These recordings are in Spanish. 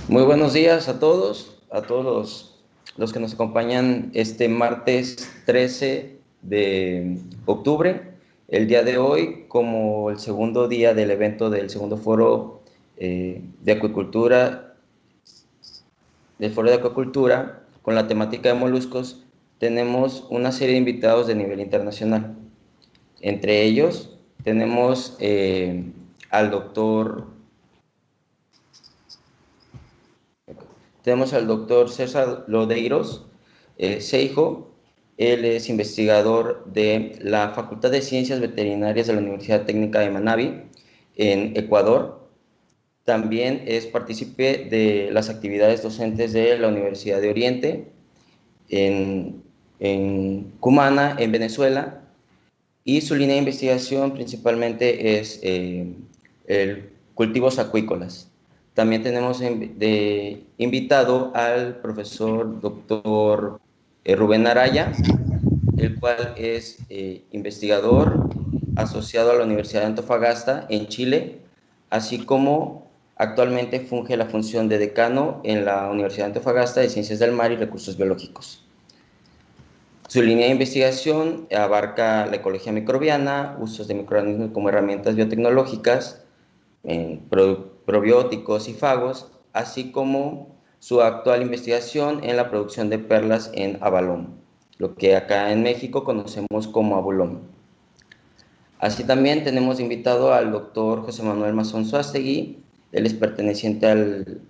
Muy buenos días a todos los que nos acompañan este martes 13 de octubre, el día de hoy, como el segundo día del evento del segundo foro de acuicultura, del foro de acuicultura, con la temática de moluscos, tenemos una serie de invitados de nivel internacional. Entre ellos tenemos al doctor Tenemos al doctor César Lodeiros Seijo. Él es investigador de la Facultad de Ciencias Veterinarias de la Universidad Técnica de Manabí, en Ecuador. También es partícipe de las actividades docentes de la Universidad de Oriente, en Cumana, en Venezuela, y su línea de investigación principalmente es el cultivos acuícolas. También tenemos de invitado al profesor doctor Rubén Araya, el cual es investigador asociado a la Universidad de Antofagasta en Chile, así como actualmente funge la función de decano en la Universidad de Antofagasta de Ciencias del Mar y Recursos Biológicos. Su línea de investigación abarca la ecología microbiana, usos de microorganismos como herramientas biotecnológicas, probióticos y fagos, así como su actual investigación en la producción de perlas en abalón, lo que acá en México conocemos como abulón. Así también tenemos invitado al doctor José Manuel Mazón Suástegui. Él es perteneciente al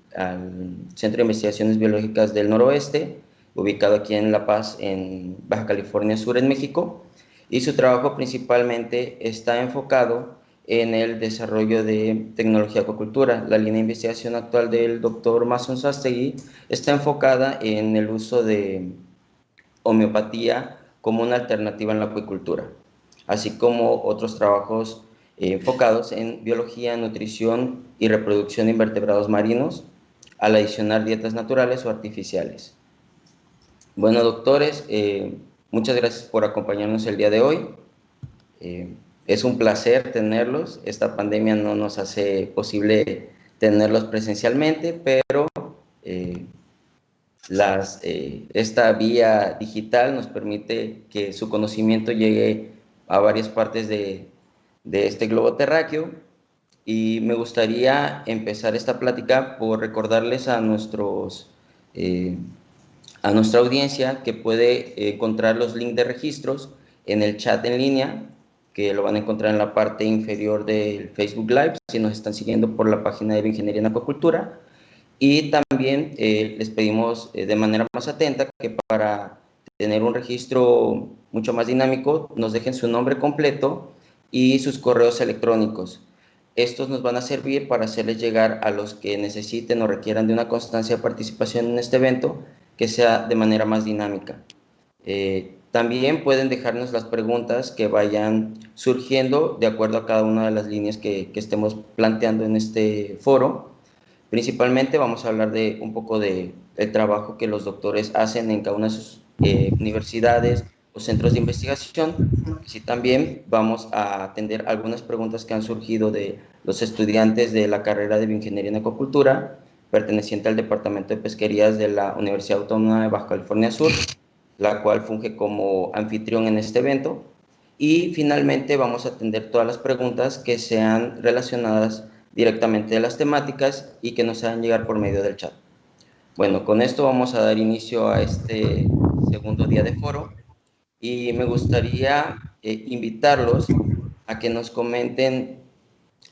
Centro de Investigaciones Biológicas del Noroeste, ubicado aquí en La Paz, en Baja California Sur, en México, y su trabajo principalmente está enfocado en el desarrollo de tecnología acuicultura. La línea de investigación actual del doctor Mazón Suástegui está enfocada en el uso de homeopatía como una alternativa en la acuicultura, así como otros trabajos enfocados en biología, nutrición y reproducción de invertebrados marinos, al adicionar dietas naturales o artificiales. Bueno, doctores, muchas gracias por acompañarnos el día de hoy. Es un placer tenerlos. Esta pandemia no nos hace posible tenerlos presencialmente, pero eh, esta vía digital nos permite que su conocimiento llegue a varias partes de este globo terráqueo, y me gustaría empezar esta plática por recordarles eh, a nuestra audiencia que puede encontrar los links de registros en el chat en línea, que lo van a encontrar en la parte inferior del Facebook Live si nos están siguiendo por la página de Bioingeniería en Acuacultura. Y también les pedimos de manera más atenta que para tener un registro mucho más dinámico nos dejen su nombre completo y sus correos electrónicos. Estos nos van a servir para hacerles llegar a los que necesiten o requieran de una constancia de participación en este evento que sea de manera más dinámica. También pueden dejarnos las preguntas que vayan surgiendo de acuerdo a cada una de las líneas que estemos planteando en este foro. Principalmente vamos a hablar de un poco del trabajo que los doctores hacen en cada una de sus universidades o centros de investigación. Así también vamos a atender algunas preguntas que han surgido de los estudiantes de la carrera de Bioingeniería en Acuacultura, perteneciente al Departamento de Pesquerías de la Universidad Autónoma de Baja California Sur, la cual funge como anfitrión en este evento. Y finalmente vamos a atender todas las preguntas que sean relacionadas directamente de las temáticas y que nos hagan llegar por medio del chat. Bueno, con esto vamos a dar inicio a este segundo día de foro, y me gustaría invitarlos a que nos comenten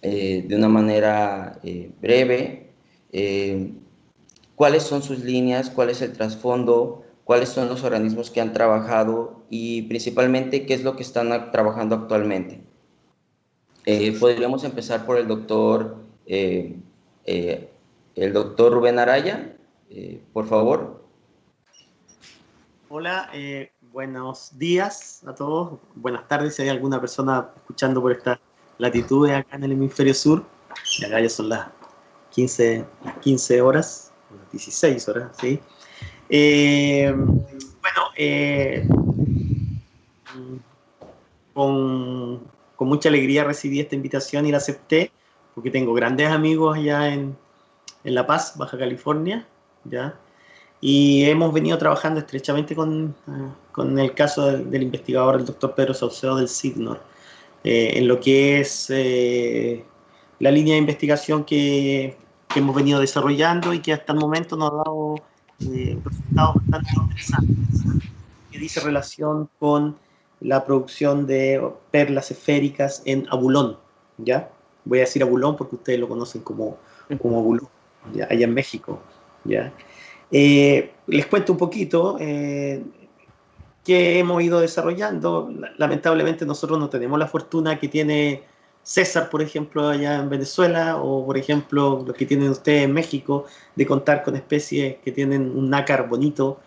de una manera breve cuáles son sus líneas, cuál es el trasfondo, cuáles son los organismos que han trabajado y principalmente qué es lo que están trabajando actualmente. Podríamos empezar por eh, eh, el doctor Rubén Araya, por favor. Hola, buenos días a todos. Buenas tardes si hay alguna persona escuchando por esta latitud acá en el hemisferio sur. Y acá ya son las 15 horas, las 16 horas, ¿sí? Bueno, con mucha alegría recibí esta invitación y la acepté porque tengo grandes amigos allá en La Paz, Baja California, ¿ya? Y hemos venido trabajando estrechamente con el caso del investigador, el doctor Pedro Saucedo del CIGNOR, en lo que es la línea de investigación que hemos venido desarrollando y que hasta el momento nos ha dado resultados bastante interesantes, que dice relación con la producción de perlas esféricas en Abulón, ¿ya? Voy a decir Abulón porque ustedes lo conocen como Abulón, ¿ya? Allá en México, ¿ya? Les cuento un poquito qué hemos ido desarrollando. Lamentablemente nosotros no tenemos la fortuna que tiene César, por ejemplo, allá en Venezuela, o por ejemplo, lo que tienen ustedes en México, de contar con especies que tienen un nácar bonito,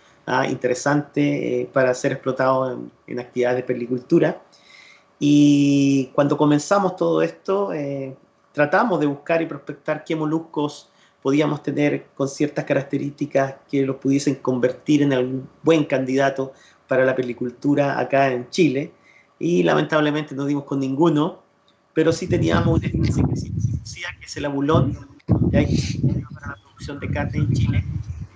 interesante, para ser explotado en actividades de perlicultura. Y cuando comenzamos todo esto, tratamos de buscar y prospectar qué moluscos podíamos tener con ciertas características que los pudiesen convertir en algún buen candidato para la perlicultura acá en Chile. Y lamentablemente no dimos con ninguno, pero sí teníamos una especie que sí conocía, que es el abulón, ya que se utiliza para la producción de carne en Chile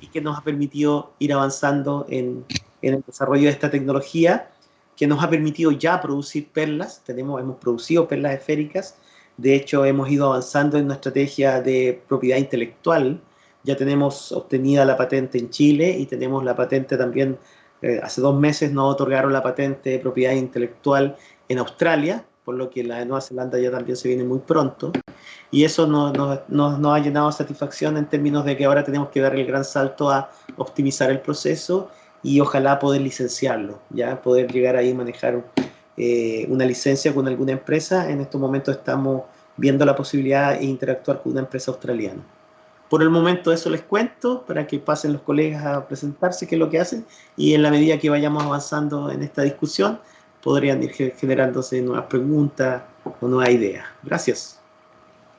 y que nos ha permitido ir avanzando en el desarrollo de esta tecnología que nos ha permitido ya producir perlas. Hemos producido perlas esféricas. De hecho, hemos ido avanzando en una estrategia de propiedad intelectual. Ya tenemos obtenida la patente en Chile y tenemos la patente también, hace 2 meses nos otorgaron la patente de propiedad intelectual en Australia, por lo que la de Nueva Zelanda ya también se viene muy pronto. Y eso nos ha llenado de satisfacción en términos de que ahora tenemos que dar el gran salto a optimizar el proceso y ojalá poder licenciarlo, ya poder llegar ahí a manejar una licencia con alguna empresa. En estos momentos estamos viendo la posibilidad de interactuar con una empresa australiana. Por el momento eso les cuento para que pasen los colegas a presentarse qué es lo que hacen y en la medida que vayamos avanzando en esta discusión podrían ir generándose nuevas preguntas o nuevas ideas. Gracias.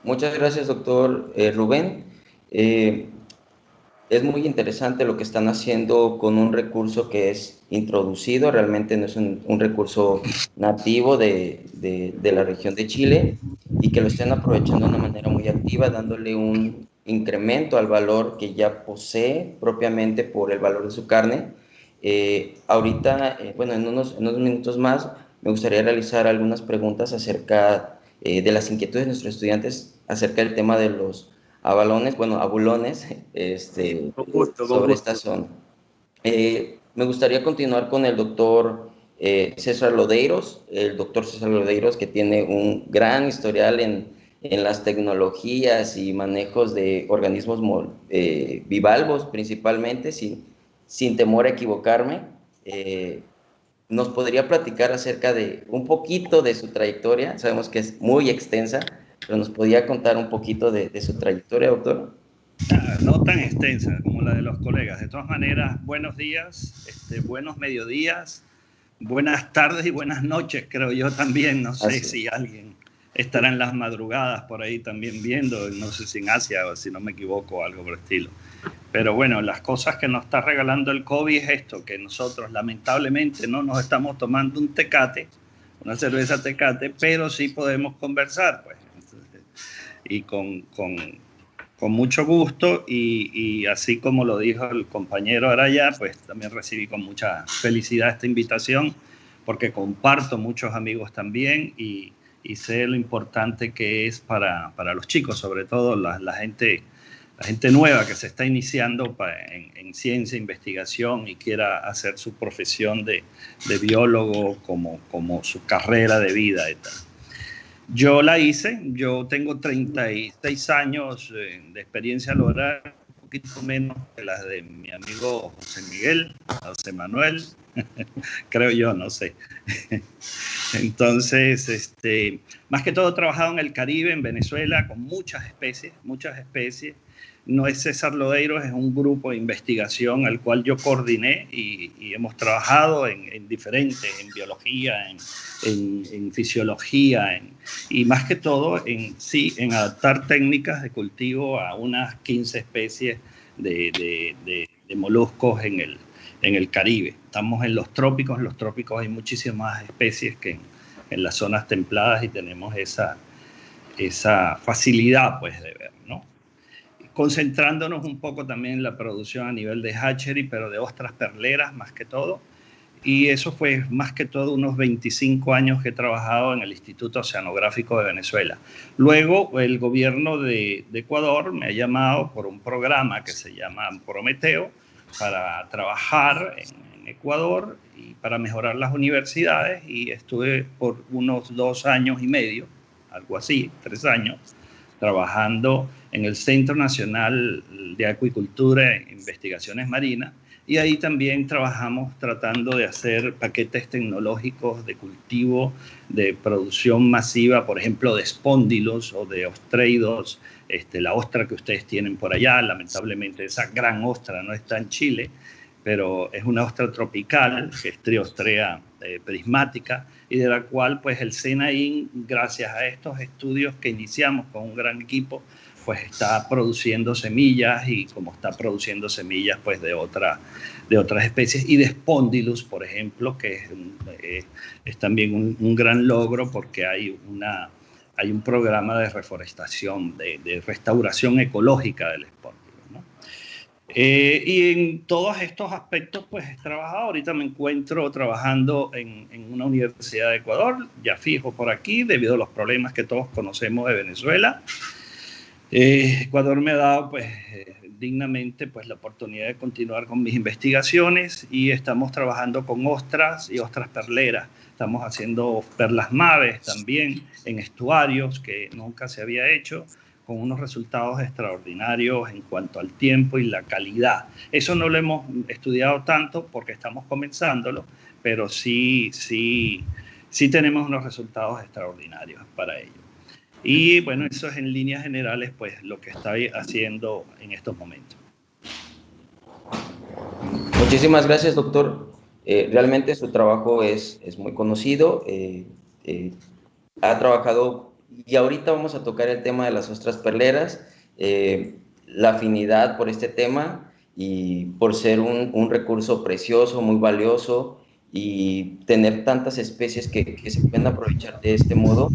Muchas gracias, doctor Rubén. Es muy interesante lo que están haciendo con un recurso que es introducido, realmente no es un recurso nativo de la región de Chile y que lo estén aprovechando de una manera muy activa, dándole un incremento al valor que ya posee propiamente por el valor de su carne. Ahorita, bueno, en unos minutos más me gustaría realizar algunas preguntas acerca de las inquietudes de nuestros estudiantes acerca del tema de los abalones, bueno, abulones, Con gusto, con sobre gusto. esta zona. Me gustaría continuar con el doctor César Lodeiros, el doctor César Lodeiros que tiene un gran historial en las tecnologías y manejos de organismos bivalvos principalmente, sin temor a equivocarme. Nos podría platicar acerca de un poquito de su trayectoria. Sabemos que es muy extensa, pero nos podría contar un poquito de su trayectoria, doctor. No tan extensa como la de los colegas. De todas maneras, buenos días, buenos mediodías, buenas tardes y buenas noches, creo yo también. No sé si alguien estará en las madrugadas por ahí también viendo, no sé si en Asia o si no me equivoco o algo por el estilo. Pero bueno, las cosas que nos está regalando el COVID es esto, que nosotros lamentablemente no nos estamos tomando un Tecate, una cerveza Tecate, pero sí podemos conversar, pues. Entonces, y con mucho gusto y así como lo dijo el compañero Araya, pues también recibí con mucha felicidad esta invitación porque comparto muchos amigos también y sé lo importante que es para los chicos, sobre todo la gente nueva que se está iniciando en ciencia, investigación y quiera hacer su profesión de biólogo como su carrera de vida y tal. Yo la hice, yo tengo 36 años de experiencia laboral, un poquito menos que las de mi amigo José Miguel, José Manuel, creo yo, no sé. Entonces, más que todo he trabajado en el Caribe, en Venezuela, con muchas especies. No es César Lodeiros, es un grupo de investigación al cual yo coordiné y hemos trabajado en diferentes, en biología, en fisiología, y más que todo en adaptar técnicas de cultivo a unas 15 especies de moluscos en el Caribe. Estamos en los trópicos hay muchísimas más especies que en las zonas templadas y tenemos esa facilidad pues de ver, ¿no? concentrándonos un poco también en la producción a nivel de hatchery, pero de ostras perleras más que todo. Y eso fue más que todo unos 25 años que he trabajado en el Instituto Oceanográfico de Venezuela. Luego el gobierno de Ecuador me ha llamado por un programa que se llama Prometeo para trabajar en Ecuador y para mejorar las universidades, y estuve por unos 2 años y medio, algo así, 3 años, trabajando en el Centro Nacional de Acuicultura e Investigaciones Marinas, y ahí también trabajamos tratando de hacer paquetes tecnológicos de cultivo, de producción masiva, por ejemplo, de espóndilos o de ostreidos, la ostra que ustedes tienen por allá. Lamentablemente esa gran ostra no está en Chile, pero es una ostra tropical, que es Triostrea prismática, y de la cual pues el SENAIN, gracias a estos estudios que iniciamos con un gran equipo, pues está produciendo semillas, y como está produciendo semillas pues de otras especies, y de Spondylus, por ejemplo, que es también un gran logro, porque hay un programa de reforestación, de restauración ecológica del Spondylus, ¿no? Y en todos estos aspectos pues he trabajado. Ahorita me encuentro trabajando en una universidad de Ecuador, ya fijo por aquí, debido a los problemas que todos conocemos de Venezuela. Ecuador me ha dado pues dignamente pues la oportunidad de continuar con mis investigaciones, y estamos trabajando con ostras y ostras perleras. Estamos haciendo perlas maves también en estuarios, que nunca se había hecho, con unos resultados extraordinarios en cuanto al tiempo y la calidad. Eso no lo hemos estudiado tanto porque estamos comenzándolo, pero sí tenemos unos resultados extraordinarios para ello. Y bueno, eso es en líneas generales pues lo que estoy haciendo en estos momentos. Muchísimas gracias, doctor. Realmente su trabajo es muy conocido. Ha trabajado, y ahorita vamos a tocar el tema de las ostras perleras, la afinidad por este tema y por ser un recurso precioso, muy valioso, y tener tantas especies que se pueden aprovechar de este modo.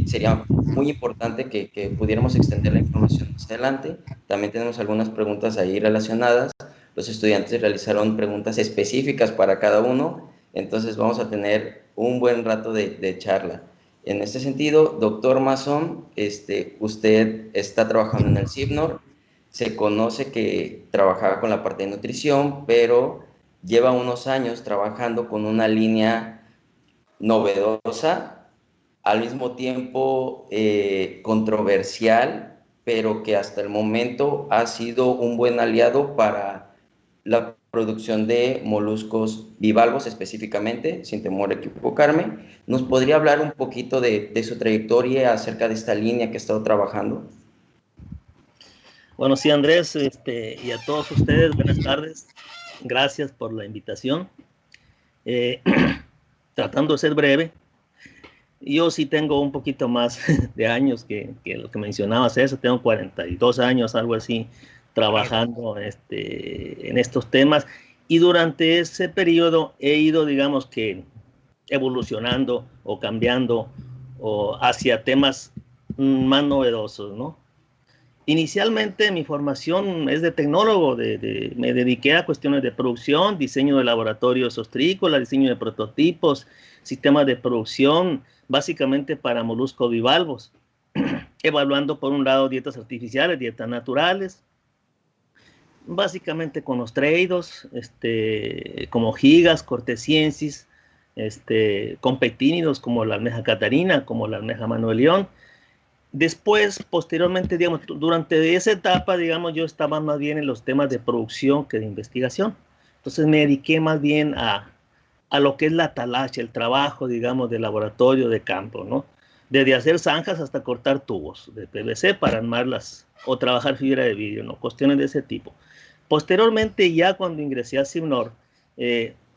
Sería muy importante que pudiéramos extender la información más adelante. También tenemos algunas preguntas ahí relacionadas. Los estudiantes realizaron preguntas específicas para cada uno, entonces vamos a tener un buen rato de charla. En este sentido, doctor Mazón, usted está trabajando en el CIBNOR. Se conoce que trabajaba con la parte de nutrición, pero lleva unos años trabajando con una línea novedosa, al mismo tiempo controversial, pero que hasta el momento ha sido un buen aliado para la producción de moluscos bivalvos específicamente, sin temor a equivocarme. ¿Nos podría hablar un poquito de su trayectoria acerca de esta línea que ha estado trabajando? Bueno, sí, Andrés, y a todos ustedes, buenas tardes. Gracias por la invitación. Tratando de ser breve, yo sí tengo un poquito más de años que lo que mencionabas, eso. Tengo 42 años, algo así, trabajando en estos temas, y durante ese periodo he ido, digamos que, evolucionando o cambiando o hacia temas más novedosos, ¿no? Inicialmente mi formación es de tecnólogo, me dediqué a cuestiones de producción, diseño de laboratorios ostrícolas, diseño de prototipos, sistemas de producción, básicamente para moluscos bivalvos, evaluando por un lado dietas artificiales, dietas naturales, básicamente con ostreidos, como gigas, cortesiensis, con pectínidos como la almeja catarina, como la almeja mano de león. Después, posteriormente, digamos, durante esa etapa, digamos, yo estaba más bien en los temas de producción que de investigación. Entonces me dediqué más bien a lo que es la talacha, el trabajo, digamos, de laboratorio, de campo, ¿no? Desde hacer zanjas hasta cortar tubos de PVC para armarlas o trabajar fibra de vidrio, ¿no? Cuestiones de ese tipo. Posteriormente, ya cuando ingresé a CIBNOR,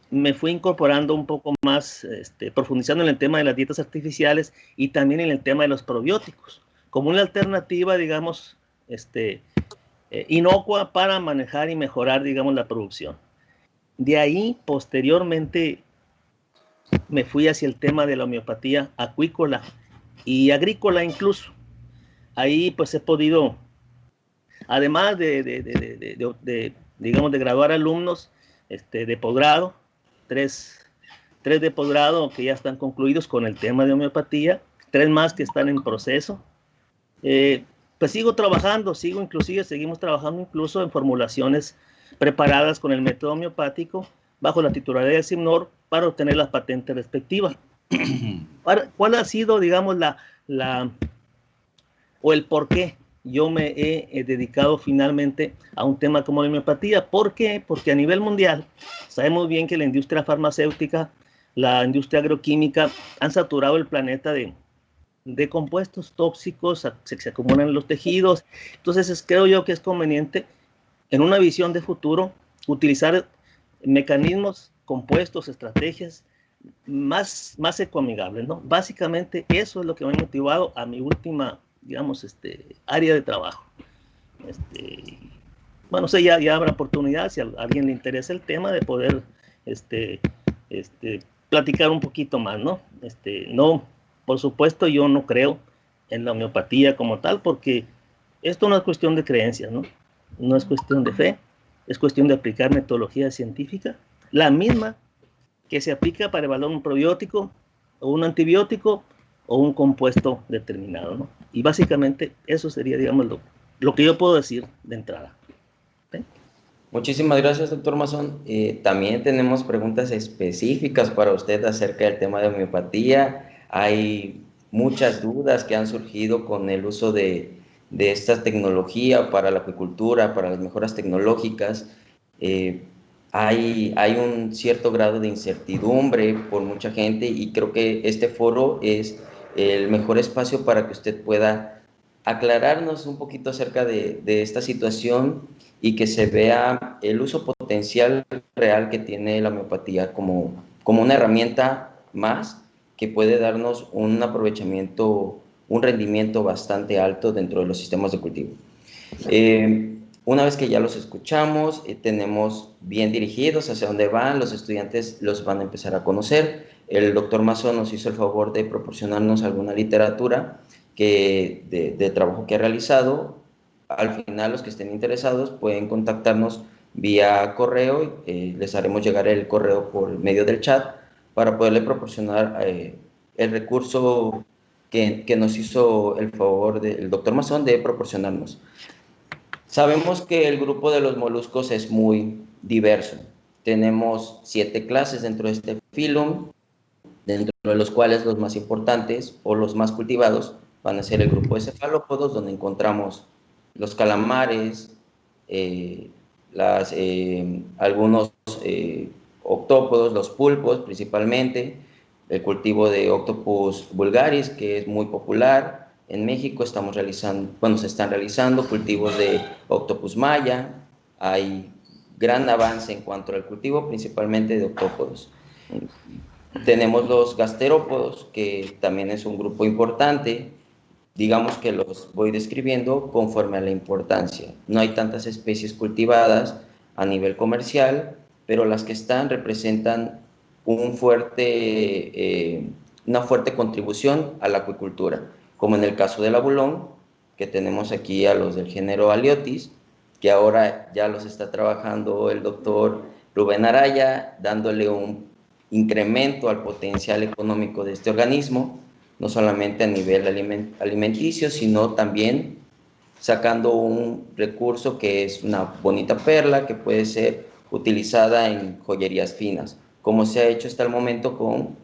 me fui incorporando un poco más, profundizando en el tema de las dietas artificiales y también en el tema de los probióticos, como una alternativa, digamos, inocua para manejar y mejorar, digamos, la producción. De ahí, posteriormente, me fui hacia el tema de la homeopatía acuícola y agrícola incluso. Ahí, pues, he podido además digamos, de graduar alumnos de posgrado, tres de posgrado que ya están concluidos con el tema de homeopatía, 3 más que están en proceso. Pues seguimos trabajando incluso en formulaciones preparadas con el método homeopático bajo la titularidad de CIMNOR para obtener la patente respectiva. ¿Cuál ha sido, digamos, o el por qué yo me he dedicado finalmente a un tema como la homeopatía? ¿Por qué? Porque a nivel mundial sabemos bien que la industria farmacéutica, la industria agroquímica han saturado el planeta de compuestos tóxicos que se acumulan en los tejidos. Entonces creo yo que es conveniente, en una visión de futuro, utilizar mecanismos, compuestos, estrategias más ecoamigables, ¿no? Básicamente eso es lo que me ha motivado a mi última, digamos, área de trabajo. Bueno, ya habrá oportunidad, si a alguien le interesa el tema, de poder platicar un poquito más, ¿no? No, por supuesto, yo no creo en la homeopatía como tal, porque esto no es cuestión de creencias, ¿no? No es cuestión de fe, es cuestión de aplicar metodología científica, la misma que se aplica para evaluar un probiótico o un antibiótico o un compuesto determinado, ¿no? Y básicamente eso sería, digamos, lo que yo puedo decir de entrada. ¿Sí? Muchísimas gracias, doctor Mazón. También tenemos preguntas específicas para usted acerca del tema de homeopatía. Hay muchas dudas que han surgido con el uso de esta tecnología para la acuicultura, para las mejoras tecnológicas. Hay un cierto grado de incertidumbre por mucha gente, y creo que este foro es el mejor espacio para que usted pueda aclararnos un poquito acerca de esta situación y que se vea el uso potencial real que tiene la homeopatía como una herramienta más que puede darnos un aprovechamiento, un rendimiento bastante alto dentro de los sistemas de cultivo. Una vez que ya los escuchamos, tenemos bien dirigidos hacia dónde van, los estudiantes los van a empezar a conocer. El doctor Mazón nos hizo el favor de proporcionarnos alguna literatura de trabajo que ha realizado. Al final, los que estén interesados pueden contactarnos vía correo, les haremos llegar el correo por medio del chat para poderle proporcionar el recurso que nos hizo el favor el doctor Mazón de proporcionarnos. Sabemos que el grupo de los moluscos es muy diverso. Tenemos 7 clases dentro de este filum, dentro de los cuales los más importantes o los más cultivados van a ser el grupo de cefalópodos, donde encontramos los calamares, algunos octópodos, los pulpos principalmente, el cultivo de Octopus vulgaris, que es muy popular. En México se están realizando cultivos de Octopus maya. Hay gran avance en cuanto al cultivo, principalmente de octópodos. Tenemos los gasterópodos, que también es un grupo importante. Digamos que los voy describiendo conforme a la importancia. No hay tantas especies cultivadas a nivel comercial, pero las que están representan una fuerte contribución a la acuicultura, como en el caso del abulón, que tenemos aquí a los del género Aliotis, que ahora ya los está trabajando el doctor Rubén Araya, dándole un incremento al potencial económico de este organismo, no solamente a nivel alimenticio, sino también sacando un recurso que es una bonita perla que puede ser utilizada en joyerías finas, como se ha hecho hasta el momento con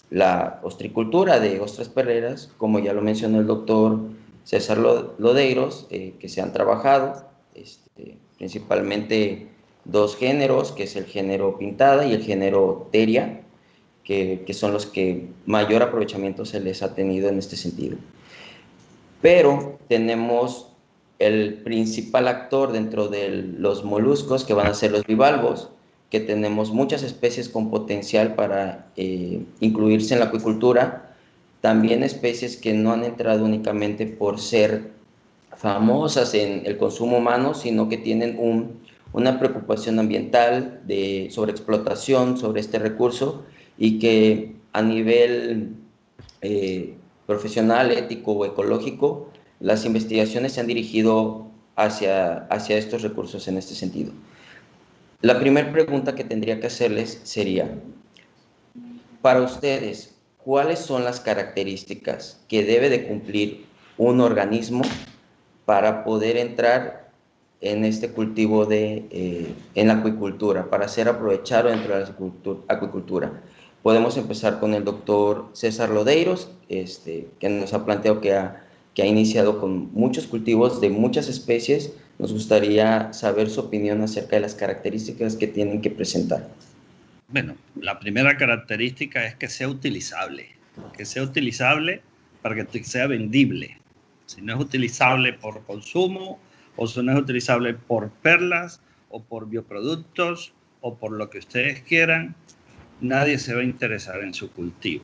la ostricultura de ostras perleras, como ya lo mencionó el doctor César Lodeiros, que se han trabajado principalmente 2 géneros, que es el género pintada y el género teria, que son los que mayor aprovechamiento se les ha tenido en este sentido. Pero tenemos el principal actor dentro de los moluscos, que van a ser los bivalvos, que tenemos muchas especies con potencial para incluirse en la acuicultura, también especies que no han entrado únicamente por ser famosas en el consumo humano, sino que tienen una preocupación ambiental de sobreexplotación sobre este recurso, y que a nivel profesional, ético o ecológico, las investigaciones se han dirigido hacia estos recursos en este sentido. La primera pregunta que tendría que hacerles sería, para ustedes, ¿cuáles son las características que debe de cumplir un organismo para poder entrar en este cultivo en la acuicultura, para ser aprovechado dentro de la acuicultura? Podemos empezar con el doctor César Lodeiros, que nos ha planteado que ha iniciado con muchos cultivos de muchas especies. Nos gustaría saber su opinión acerca de las características que tienen que presentar. Bueno, la primera característica es que sea utilizable para que sea vendible. Si no es utilizable por consumo, o si no es utilizable por perlas, o por bioproductos, o por lo que ustedes quieran, nadie se va a interesar en su cultivo.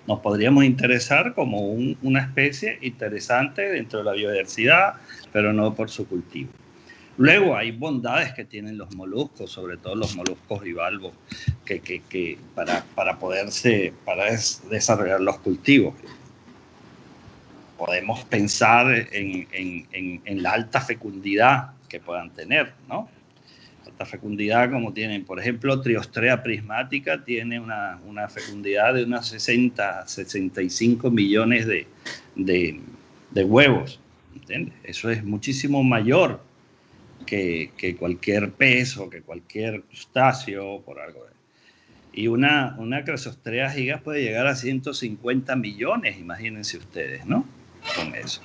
Nos podríamos interesar como una especie interesante dentro de la biodiversidad, pero no por su cultivo. Luego hay bondades que tienen los moluscos, sobre todo los moluscos bivalvos, que para desarrollar los cultivos. Podemos pensar en la alta fecundidad que puedan tener, ¿no? Alta fecundidad como tienen, por ejemplo, Triostrea prismática tiene una fecundidad de unos 65 millones de huevos, ¿entiendes? Eso es muchísimo mayor que cualquier pez o que cualquier crustáceo por algo. Y una Crassostrea gigas puede llegar a 150 millones, imagínense ustedes, ¿no? Con eso.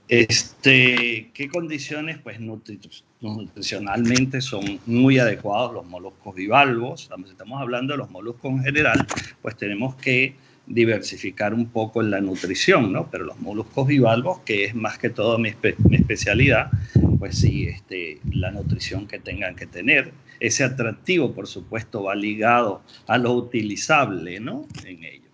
¿Qué condiciones? Pues nutricionalmente son muy adecuados los moluscos bivalvos. Estamos hablando de los moluscos en general, pues tenemos que diversificar un poco en la nutrición, ¿no? Pero los moluscos bivalvos, que es más que todo mi especialidad, pues sí, la nutrición que tengan que tener. Ese atractivo, por supuesto, va ligado a lo utilizable, ¿no? En ello.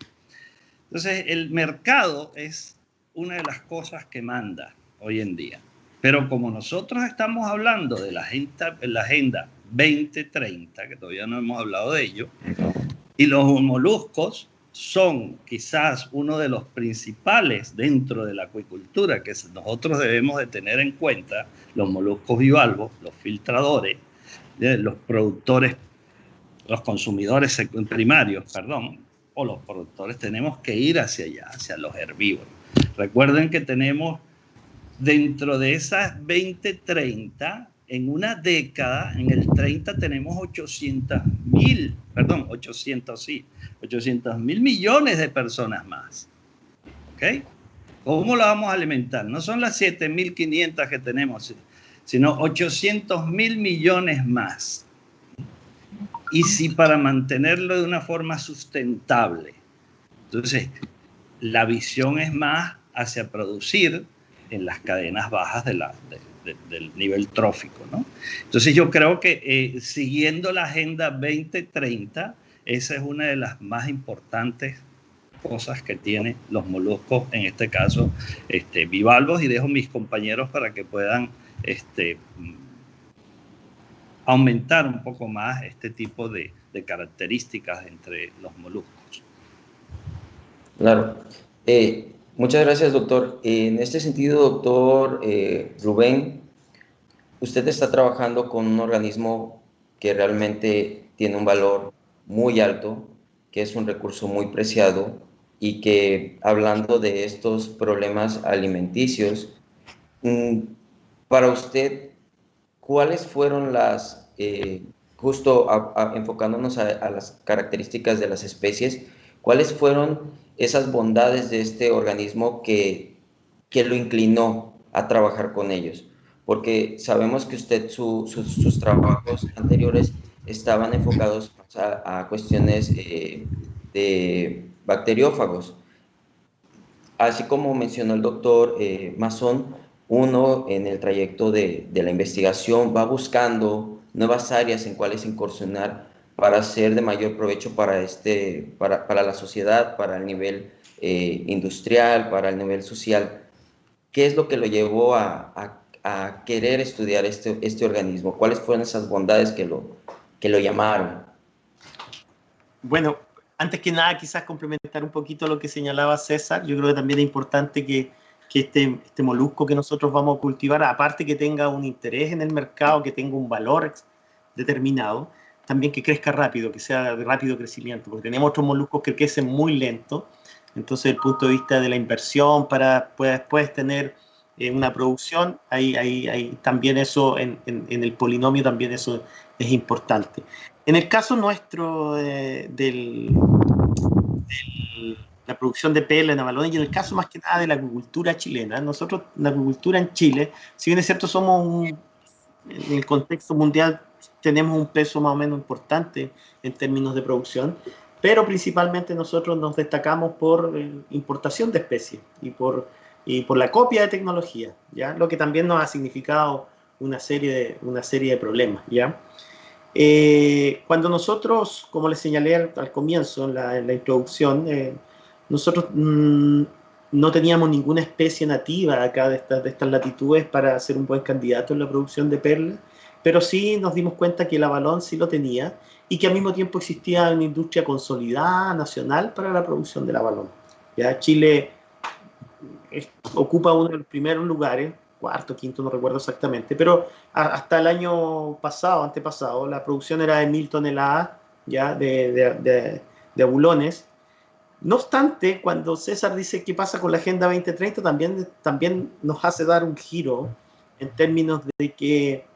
Entonces, el mercado es una de las cosas que manda hoy en día. Pero como nosotros estamos hablando de la Agenda 2030, que todavía no hemos hablado de ello, y los moluscos son quizás uno de los principales dentro de la acuicultura que nosotros debemos de tener en cuenta, los moluscos bivalvos, los filtradores, los productores, los consumidores primarios, o los productores, tenemos que ir hacia allá, hacia los herbívoros. Recuerden que tenemos dentro de esas 2030, en una década, en el 30 tenemos 800 mil millones de personas más. ¿Ok? ¿Cómo la vamos a alimentar? No son las 7.500 que tenemos, sino 800 mil millones más. Y si para mantenerlo de una forma sustentable. Entonces, la visión es más hacia producir en las cadenas bajas del nivel trófico, ¿no? Entonces yo creo que siguiendo la Agenda 2030, esa es una de las más importantes cosas que tienen los moluscos, en este caso bivalvos, y dejo mis compañeros para que puedan aumentar un poco más este tipo de características entre los moluscos. Claro. Muchas gracias, doctor. En este sentido, doctor Rubén, usted está trabajando con un organismo que realmente tiene un valor muy alto, que es un recurso muy preciado y que, hablando de estos problemas alimenticios, para usted, ¿cuáles fueron justo enfocándonos a las características de las especies, cuáles fueron esas bondades de este organismo que lo inclinó a trabajar con ellos? Porque sabemos que usted, sus trabajos anteriores estaban enfocados a cuestiones de bacteriófagos. Así como mencionó el doctor Mazón, uno en el trayecto de la investigación va buscando nuevas áreas en cuales incursionar para ser de mayor provecho para la sociedad, para el nivel industrial, para el nivel social. ¿Qué es lo que lo llevó a querer estudiar este organismo? ¿Cuáles fueron esas bondades que lo llamaron? Bueno, antes que nada, quizás complementar un poquito lo que señalaba César. Yo creo que también es importante que que este molusco que nosotros vamos a cultivar, aparte que tenga un interés en el mercado, que tenga un valor determinado, también que crezca rápido, que sea de rápido crecimiento, porque tenemos otros moluscos que crecen muy lento. Entonces, desde el punto de vista de la inversión para después tener una producción, ahí también eso, en el polinomio también eso es importante. En el caso nuestro de la producción de perla en Avalones, y en el caso más que nada de la acuicultura chilena, nosotros, la acuicultura en Chile, si bien es cierto, en el contexto mundial tenemos un peso más o menos importante en términos de producción, pero principalmente nosotros nos destacamos por importación de especies y por la copia de tecnología, ¿ya? Lo que también nos ha significado una serie de problemas, ¿ya? Cuando nosotros, como les señalé al comienzo, en la introducción, nosotros no teníamos ninguna especie nativa acá de estas latitudes para ser un buen candidato en la producción de perlas, pero sí nos dimos cuenta que el Avalón sí lo tenía y que al mismo tiempo existía una industria consolidada nacional para la producción del Avalón. Ya Chile ocupa uno de los primeros lugares, cuarto, quinto, no recuerdo exactamente, pero hasta el año pasado, antepasado, la producción era de 1000 toneladas ya de abulones. No obstante, cuando César dice qué pasa con la Agenda 2030, también nos hace dar un giro en términos de que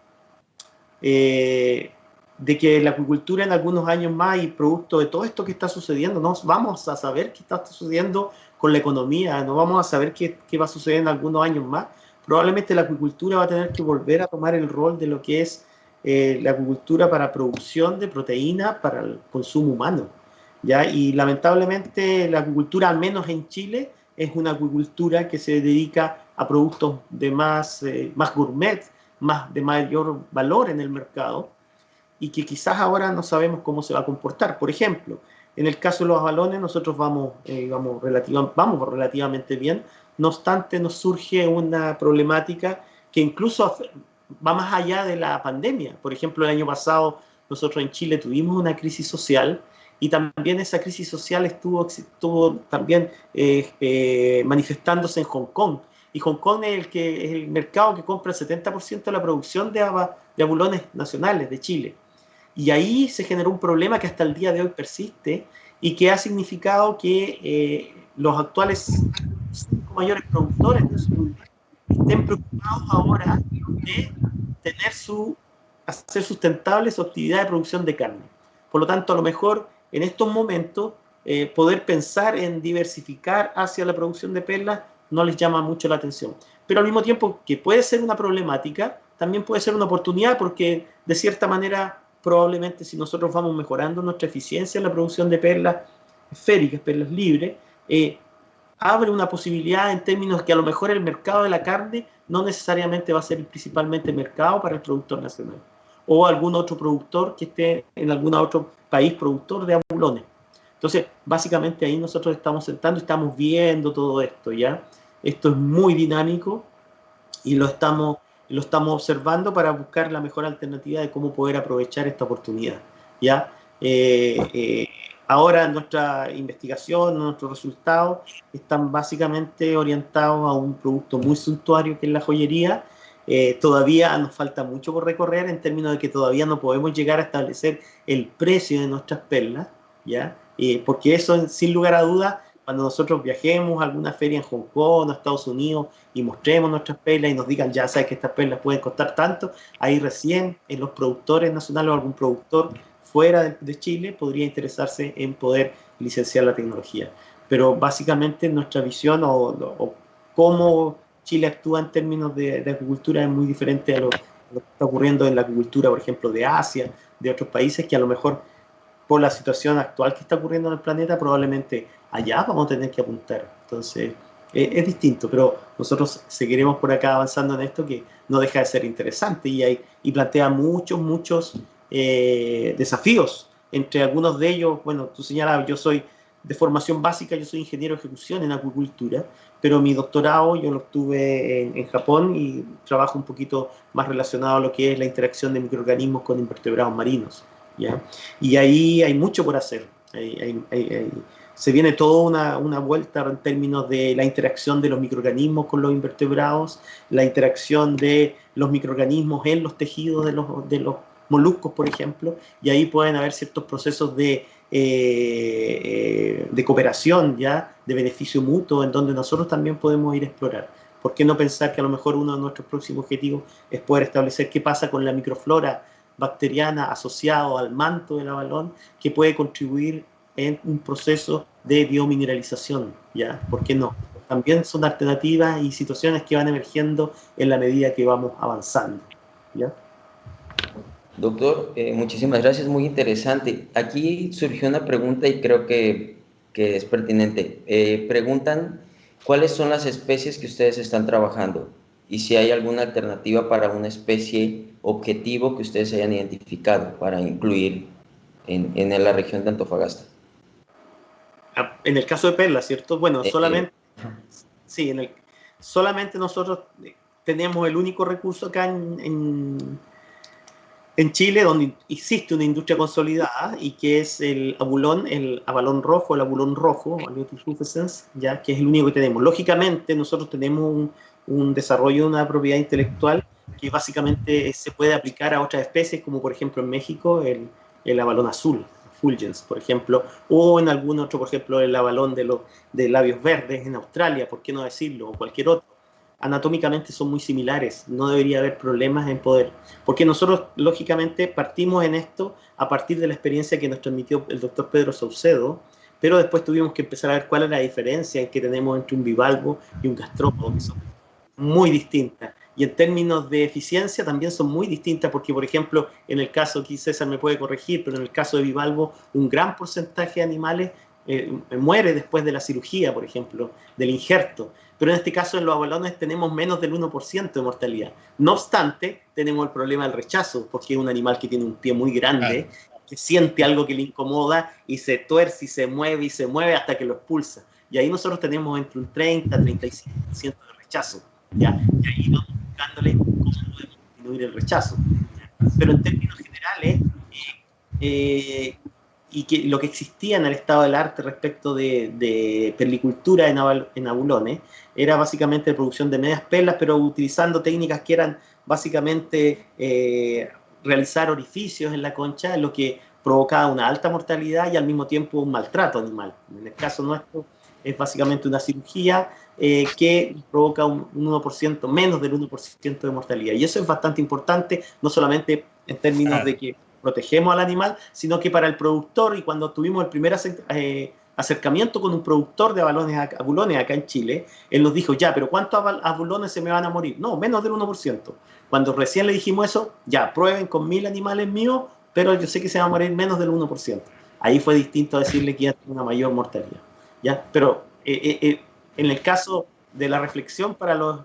la acuicultura en algunos años más y producto de todo esto que está sucediendo, no vamos a saber qué está sucediendo con la economía, no vamos a saber qué va a suceder en algunos años más. Probablemente la acuicultura va a tener que volver a tomar el rol de lo que es la acuicultura para producción de proteína para el consumo humano, ¿ya? Y lamentablemente la acuicultura, al menos en Chile, es una acuicultura que se dedica a productos de más gourmet, de mayor valor en el mercado, y que quizás ahora no sabemos cómo se va a comportar. Por ejemplo, en el caso de los avalones, nosotros vamos relativamente bien, no obstante nos surge una problemática que incluso va más allá de la pandemia. Por ejemplo, el año pasado nosotros en Chile tuvimos una crisis social, y también esa crisis social estuvo también manifestándose en Hong Kong. Y Hong Kong es el mercado que compra el 70% de la producción de abulones nacionales de Chile. Y ahí se generó un problema que hasta el día de hoy persiste y que ha significado que los actuales 5 mayores productores del sur estén preocupados ahora de hacer sustentable su actividad de producción de carne. Por lo tanto, a lo mejor en estos momentos poder pensar en diversificar hacia la producción de perlas no les llama mucho la atención. Pero al mismo tiempo que puede ser una problemática, también puede ser una oportunidad, porque de cierta manera probablemente si nosotros vamos mejorando nuestra eficiencia en la producción de perlas esféricas, perlas libres, abre una posibilidad en términos que a lo mejor el mercado de la carne no necesariamente va a ser principalmente mercado para el productor nacional o algún otro productor que esté en algún otro país productor de abulones. Entonces, básicamente ahí nosotros estamos sentando y estamos viendo todo esto, ¿ya? Esto es muy dinámico y lo estamos observando para buscar la mejor alternativa de cómo poder aprovechar esta oportunidad, ¿ya? Ahora nuestra investigación, nuestros resultados están básicamente orientados a un producto muy suntuario que es la joyería. Todavía nos falta mucho por recorrer en términos de que todavía no podemos llegar a establecer el precio de nuestras perlas, ¿ya? Porque eso, sin lugar a dudas, cuando nosotros viajemos a alguna feria en Hong Kong o Estados Unidos y mostremos nuestras perlas y nos digan, ya sabes que estas perlas pueden costar tanto, ahí recién en los productores nacionales o algún productor fuera de Chile podría interesarse en poder licenciar la tecnología. Pero básicamente nuestra visión o cómo Chile actúa en términos de agricultura es muy diferente a lo que está ocurriendo en la agricultura, por ejemplo, de Asia, de otros países que a lo mejor por la situación actual que está ocurriendo en el planeta, probablemente allá vamos a tener que apuntar. Entonces, es distinto, pero nosotros seguiremos por acá avanzando en esto que no deja de ser interesante y plantea muchos desafíos. Entre algunos de ellos, bueno, tú señalabas, yo soy de formación básica, yo soy ingeniero de ejecución en acuicultura, pero mi doctorado yo lo obtuve en Japón y trabajo un poquito más relacionado a lo que es la interacción de microorganismos con invertebrados marinos, ¿ya? Y ahí hay mucho por hacer. se viene toda una vuelta en términos de la interacción de los microorganismos con los invertebrados, la interacción de los microorganismos en los tejidos de los moluscos, por ejemplo, y ahí pueden haber ciertos procesos de cooperación, ya, de beneficio mutuo, en donde nosotros también podemos ir a explorar. ¿Por qué no pensar que a lo mejor uno de nuestros próximos objetivos es poder establecer qué pasa con la microflora bacteriana asociado al manto del abalón, que puede contribuir en un proceso de biomineralización, ¿ya? ¿Por qué no? También son alternativas y situaciones que van emergiendo en la medida que vamos avanzando, ¿ya? Doctor, muchísimas gracias, muy interesante. Aquí surgió una pregunta y creo que es pertinente. Preguntan cuáles son las especies que ustedes están trabajando y si hay alguna alternativa para una especie objetivo que ustedes hayan identificado para incluir en la región de Antofagasta. En el caso de Perla, ¿cierto? Bueno, solamente, sí, solamente nosotros tenemos el único recurso acá en Chile donde existe una industria consolidada y que es el abalón rojo, Aloetus rufescens, ya, que es el único que tenemos. Lógicamente, nosotros tenemos un desarrollo de una propiedad intelectual que básicamente se puede aplicar a otras especies, como por ejemplo en México el abalón azul, fulgens, por ejemplo, o en algún otro, por ejemplo, el abalón de labios verdes en Australia, por qué no decirlo, o cualquier otro. Anatómicamente son muy similares, no debería haber problemas en poder, porque nosotros lógicamente partimos en esto a partir de la experiencia que nos transmitió el doctor Pedro Saucedo, pero después tuvimos que empezar a ver cuál es la diferencia que tenemos entre un bivalvo y un gastrópodo, que son muy distintas. Y en términos de eficiencia también son muy distintas, porque por ejemplo, en el caso, aquí César me puede corregir, pero en el caso de bivalvo, un gran porcentaje de animales muere después de la cirugía, por ejemplo, del injerto. Pero en este caso, en los abalones tenemos menos del 1% de mortalidad. No obstante, tenemos el problema del rechazo, porque es un animal que tiene un pie muy grande, que siente algo que le incomoda y se tuerce y se mueve hasta que lo expulsa. Y ahí nosotros tenemos entre un 30-35% de rechazo, ¿ya? Y ahí vamos buscándole cómo podemos disminuir el rechazo. Pero en términos generales, y que lo que existía en el estado del arte respecto de perlicultura en abulones era básicamente la producción de medias perlas, pero utilizando técnicas que eran básicamente realizar orificios en la concha, lo que provocaba una alta mortalidad y al mismo tiempo un maltrato animal. En el caso nuestro es básicamente una cirugía que provoca un 1%, menos del 1% de mortalidad. Y eso es bastante importante, no solamente en términos de que protegemos al animal, sino que para el productor, y cuando tuvimos el primer acercamiento con un productor de abulones acá en Chile, él nos dijo, ya, pero ¿cuántos abulones se me van a morir? No, menos del 1%. Cuando recién le dijimos eso, ya, prueben con 1000 animales míos, pero yo sé que se va a morir menos del 1%. Ahí fue distinto a decirle que iba a tener una mayor mortalidad, ¿ya? Pero en el caso de la reflexión para los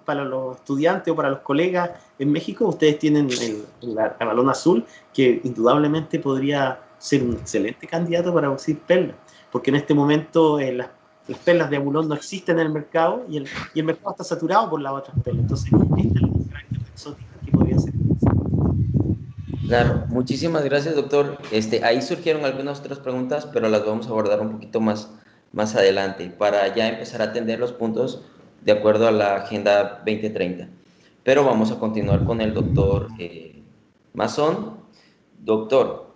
estudiantes o para los colegas en México, ustedes tienen el abalón azul, que indudablemente podría ser un excelente candidato para producir perlas, porque en este momento las perlas de abulón no existen en el mercado y el mercado está saturado por las otras perlas. Entonces, esta es la carácter exótica que podría ser. Claro, muchísimas gracias, doctor. Ahí surgieron algunas otras preguntas, pero las vamos a abordar un poquito más adelante para ya empezar a atender los puntos de acuerdo a la Agenda 2030. Pero vamos a continuar con el doctor Mazón. Doctor,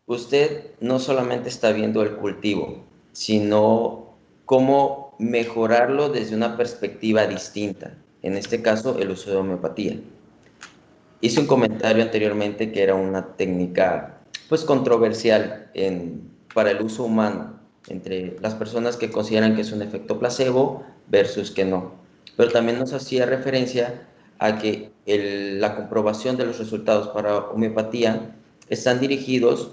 usted no solamente está viendo el cultivo, sino cómo mejorarlo desde una perspectiva distinta, en este caso el uso de homeopatía. Hice un comentario anteriormente que era una técnica pues controversial para el uso humano, entre las personas que consideran que es un efecto placebo versus que no. Pero también nos hacía referencia a que la comprobación de los resultados para homeopatía están dirigidos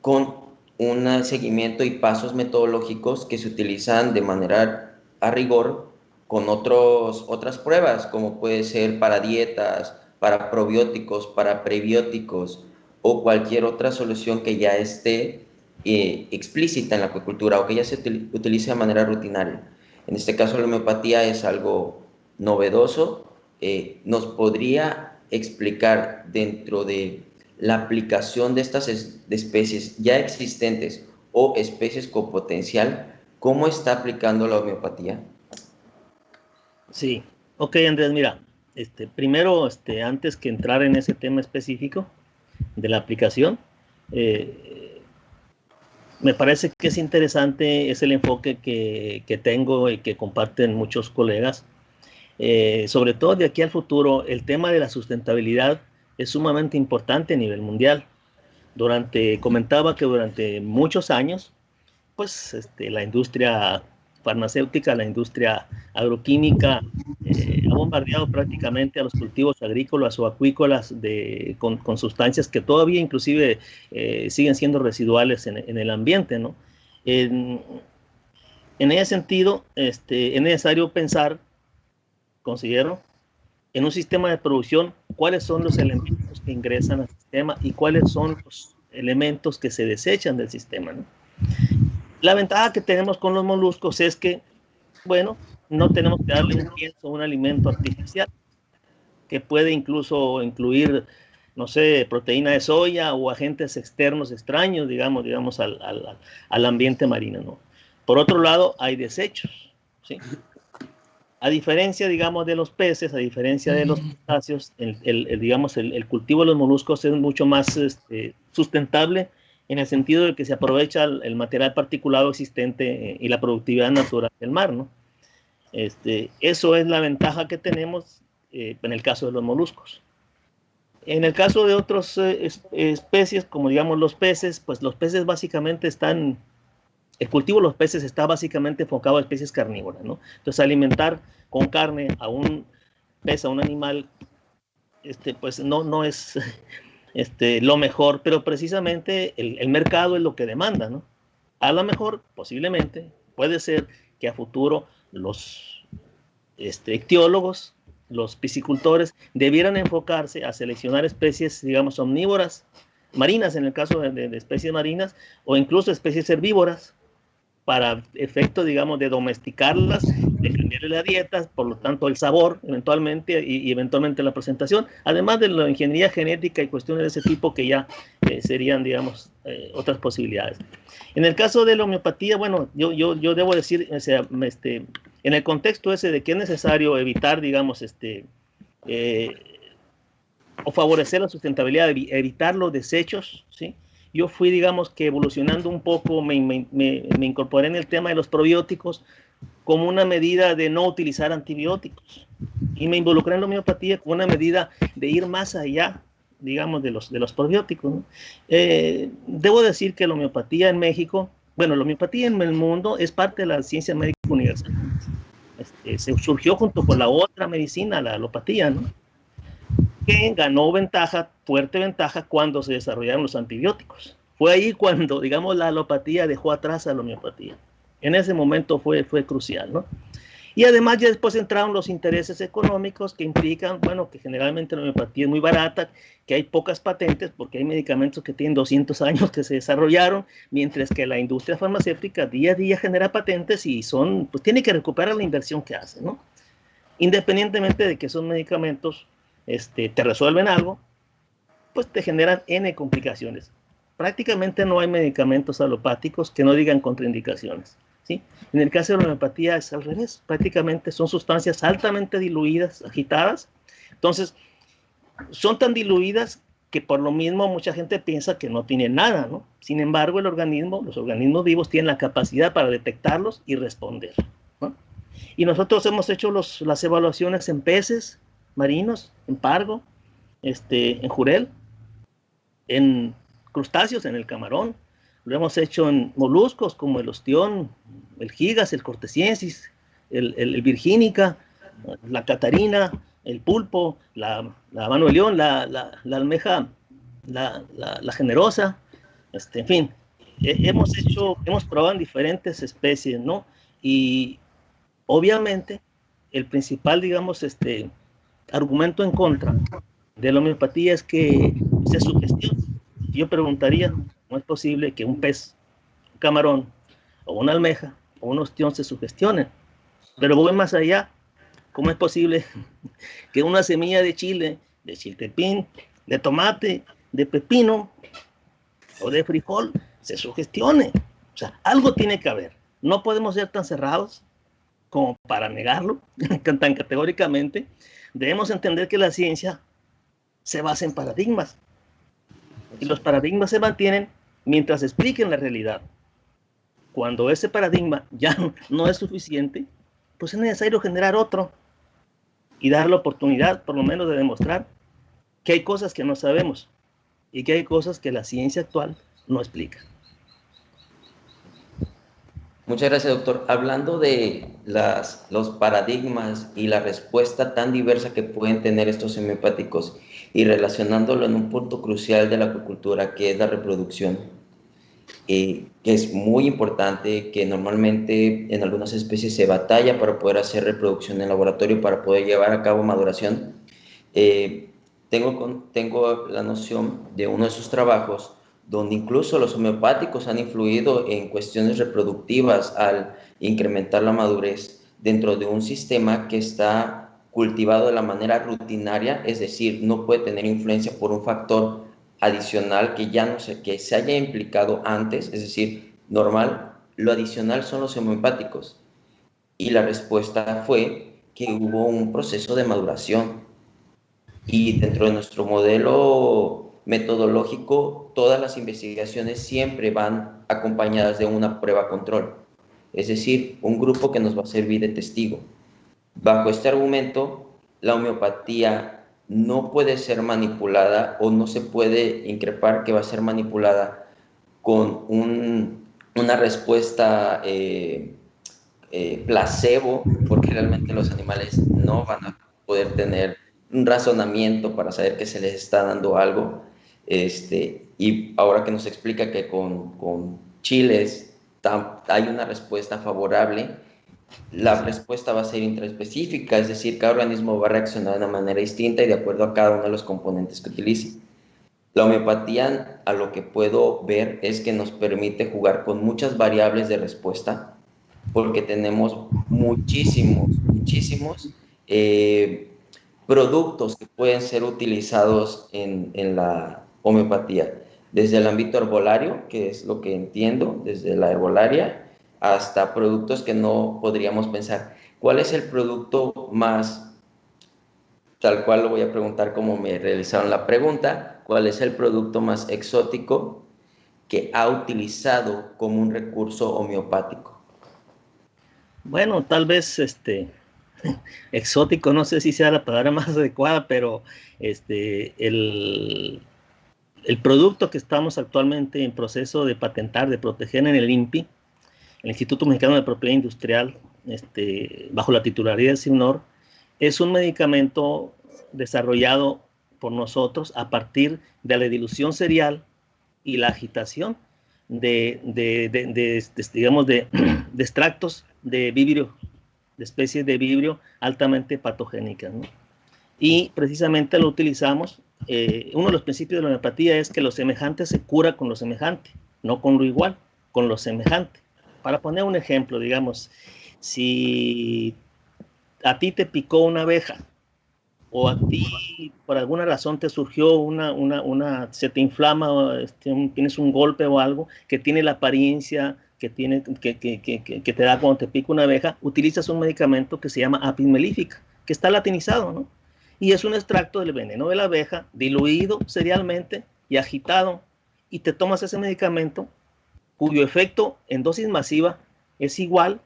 con un seguimiento y pasos metodológicos que se utilizan de manera a rigor con otras pruebas, como puede ser para dietas, para probióticos, para prebióticos o cualquier otra solución que ya esté explícita en la acuicultura o que ya se utilice de manera rutinaria. En este caso la homeopatía es algo novedoso. ¿Nos podría explicar dentro de la aplicación de estas especies ya existentes o especies con potencial, ¿cómo está aplicando la homeopatía? Sí, ok, Andrés, mira, primero, antes que entrar en ese tema específico de la aplicación, me parece que es interesante, es el enfoque que tengo y que comparten muchos colegas. Sobre todo de aquí al futuro, el tema de la sustentabilidad es sumamente importante a nivel mundial. Comentaba que durante muchos años, pues la industria farmacéutica, la industria agroquímica, ha bombardeado prácticamente a los cultivos agrícolas o acuícolas con sustancias que todavía inclusive siguen siendo residuales en el ambiente, ¿no? En, en ese sentido, es necesario pensar, considero, en un sistema de producción, cuáles son los elementos que ingresan al sistema y cuáles son los elementos que se desechan del sistema, ¿no? La ventaja que tenemos con los moluscos es que, bueno, no tenemos que darle un pienso a un alimento artificial, que puede incluso incluir, no sé, proteína de soya o agentes externos extraños, digamos al ambiente marino, ¿no? Por otro lado, hay desechos, ¿sí? A diferencia, digamos, de los peces, a diferencia de los crustáceos, el cultivo de los moluscos es mucho más sustentable en el sentido de que se aprovecha el material particulado existente y la productividad natural del mar, ¿no? Eso es la ventaja que tenemos en el caso de los moluscos. En el caso de otras especies, como digamos los peces, pues los peces básicamente el cultivo de los peces está básicamente enfocado a especies carnívoras, ¿no? Entonces, alimentar con carne a un pez, a un animal, pues no es lo mejor, pero precisamente el mercado es lo que demanda, ¿no? A lo mejor, posiblemente, puede ser que a futuro los ictiólogos, los piscicultores, debieran enfocarse a seleccionar especies, digamos, omnívoras, marinas, en el caso de especies marinas, o incluso especies herbívoras, para efecto, digamos, de domesticarlas, de cambiarle la dieta, por lo tanto el sabor eventualmente y eventualmente la presentación, además de la ingeniería genética y cuestiones de ese tipo que ya serían, digamos, otras posibilidades. En el caso de la homeopatía, bueno, yo debo decir, o sea, en el contexto ese de que es necesario evitar, digamos, o favorecer la sustentabilidad, evitar los desechos, ¿sí? Yo fui, digamos, que evolucionando un poco, me incorporé en el tema de los probióticos como una medida de no utilizar antibióticos. Y me involucré en la homeopatía como una medida de ir más allá, digamos, de los probióticos, ¿no? Debo decir que la homeopatía en México, bueno, la homeopatía en el mundo es parte de la ciencia médica universal. Se surgió junto con la otra medicina, la alopatía, ¿no? Que ganó fuerte ventaja cuando se desarrollaron los antibióticos. Fue ahí cuando, digamos, la alopatía dejó atrás a la homeopatía. En ese momento fue crucial, ¿no? Y además ya después entraron los intereses económicos que implican, bueno, que generalmente la homeopatía es muy barata, que hay pocas patentes porque hay medicamentos que tienen 200 años que se desarrollaron, mientras que la industria farmacéutica día a día genera patentes y pues tiene que recuperar la inversión que hace, ¿no? Independientemente de que esos medicamentos te resuelven algo, pues te generan N complicaciones. Prácticamente no hay medicamentos alopáticos que no digan contraindicaciones, ¿sí? En el caso de la homeopatía es al revés, prácticamente son sustancias altamente diluidas, agitadas, entonces son tan diluidas que por lo mismo mucha gente piensa que no tienen nada, ¿no? Sin embargo, los organismos vivos tienen la capacidad para detectarlos y responder, ¿no? Y nosotros hemos hecho las evaluaciones en peces marinos, en pargo, en jurel, en crustáceos, en el camarón. Lo hemos hecho en moluscos como el ostión, el gigas, el cortesiensis, el virgínica, la catarina, el pulpo, la mano de león, la almeja, la generosa, en fin. Hemos probado en diferentes especies, ¿no? Y obviamente el principal, digamos, argumento en contra de la homeopatía es que se sugestiona. Yo preguntaría, ¿cómo es posible que un pez, un camarón, o una almeja, o un ostión se sugestionen? Pero voy más allá. ¿Cómo es posible que una semilla de chile, de chiltepín, de tomate, de pepino o de frijol se sugestione? O sea, algo tiene que haber. No podemos ser tan cerrados como para negarlo tan categóricamente. Debemos entender que la ciencia se basa en paradigmas. Y los paradigmas se mantienen mientras expliquen la realidad. Cuando ese paradigma ya no es suficiente, pues es necesario generar otro y dar la oportunidad, por lo menos, de demostrar que hay cosas que no sabemos y que hay cosas que la ciencia actual no explica. Muchas gracias, doctor. Hablando de los paradigmas y la respuesta tan diversa que pueden tener estos homeopáticos y relacionándolo en un punto crucial de la acuicultura, que es la reproducción, que es muy importante, que normalmente en algunas especies se batalla para poder hacer reproducción en laboratorio, para poder llevar a cabo maduración. Tengo la noción de uno de sus trabajos donde incluso los homeopáticos han influido en cuestiones reproductivas al incrementar la madurez dentro de un sistema que está cultivado de la manera rutinaria, es decir, no puede tener influencia por un factor adicional que ya no sé, que se haya implicado antes, es decir, normal. Lo adicional son los homeopáticos. Y la respuesta fue que hubo un proceso de maduración. Y dentro de nuestro modelo metodológico, todas las investigaciones siempre van acompañadas de una prueba control, es decir, un grupo que nos va a servir de testigo. Bajo este argumento, la homeopatía no puede ser manipulada o no se puede increpar que va a ser manipulada con una respuesta placebo, porque realmente los animales no van a poder tener un razonamiento para saber que se les está dando algo. Y ahora que nos explica que con chiles hay una respuesta favorable, la respuesta va a ser intraespecífica, es decir, cada organismo va a reaccionar de una manera distinta y de acuerdo a cada uno de los componentes que utilice. La homeopatía, a lo que puedo ver, es que nos permite jugar con muchas variables de respuesta, porque tenemos muchísimos productos que pueden ser utilizados en la homeopatía, desde el ámbito herbolario, que es lo que entiendo, desde la herbolaria, hasta productos que no podríamos pensar. ¿Cuál es el producto más, tal cual lo voy a preguntar como me realizaron la pregunta, cuál es el producto más exótico que ha utilizado como un recurso homeopático? Bueno, tal vez exótico, no sé si sea la palabra más adecuada, pero el producto que estamos actualmente en proceso de patentar, de proteger en el INPI, el Instituto Mexicano de Propiedad Industrial, bajo la titularidad de CIMNOR, es un medicamento desarrollado por nosotros a partir de la dilución cereal y la agitación de extractos de vibrio, de especies de vibrio altamente patogénicas, ¿no? Y precisamente lo utilizamos. Uno de los principios de la homeopatía es que lo semejante se cura con lo semejante, no con lo igual, con lo semejante. Para poner un ejemplo, digamos, si a ti te picó una abeja o a ti por alguna razón te surgió se te inflama, tienes un golpe o algo que tiene la apariencia que te da cuando te pica una abeja, utilizas un medicamento que se llama Apis mellifica, que está latinizado, ¿no? Y es un extracto del veneno de la abeja diluido cerealmente y agitado, y te tomas ese medicamento cuyo efecto en dosis masiva es igual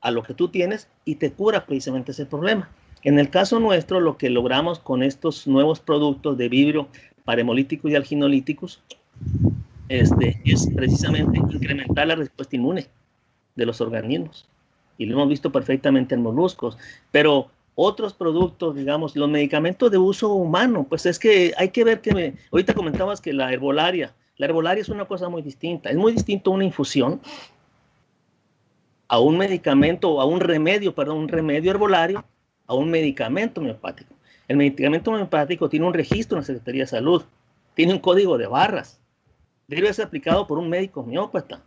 a lo que tú tienes y te cura precisamente ese problema. En el caso nuestro, lo que logramos con estos nuevos productos de vibrio parhemolíticos y alginolíticos es precisamente incrementar la respuesta inmune de los organismos. Y lo hemos visto perfectamente en moluscos. Pero otros productos, digamos, los medicamentos de uso humano, pues es que hay que ver que ahorita comentabas que la herbolaria es una cosa muy distinta. Es muy distinto una infusión a un medicamento, a un remedio herbolario, a un medicamento homeopático. El medicamento homeopático tiene un registro en la Secretaría de Salud, tiene un código de barras, debe ser aplicado por un médico homeópata.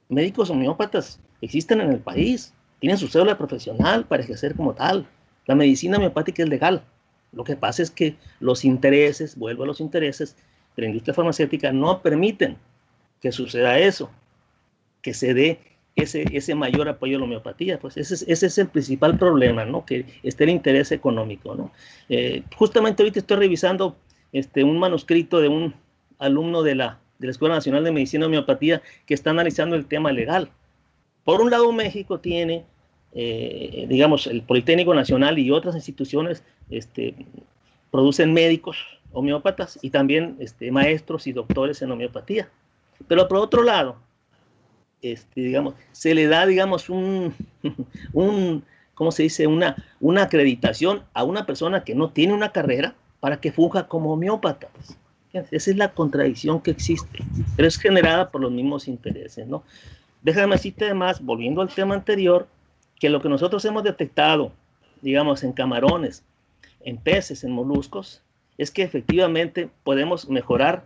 Médicos homeópatas existen en el país, tienen su cédula profesional para ejercer como tal. La medicina homeopática es legal. Lo que pasa es que los intereses, vuelvo a los intereses de la industria farmacéutica, no permiten que suceda eso. que se dé ese mayor apoyo a la homeopatía. Pues ese es el principal problema, ¿no? Que esté el interés económico, ¿no? Justamente ahorita estoy revisando un manuscrito de un alumno de la Escuela Nacional de Medicina y Homeopatía que está analizando el tema legal. Por un lado, México tiene, digamos, el Politécnico Nacional y otras instituciones producen médicos homeópatas y también maestros y doctores en homeopatía. Pero por otro lado, digamos, se le da, digamos, ¿cómo se dice? Una acreditación a una persona que no tiene una carrera para que funja como homeópata. Esa es la contradicción que existe, pero es generada por los mismos intereses, ¿no? Déjame decirte además, volviendo al tema anterior, que lo que nosotros hemos detectado, digamos, en camarones, en peces, en moluscos, es que efectivamente podemos mejorar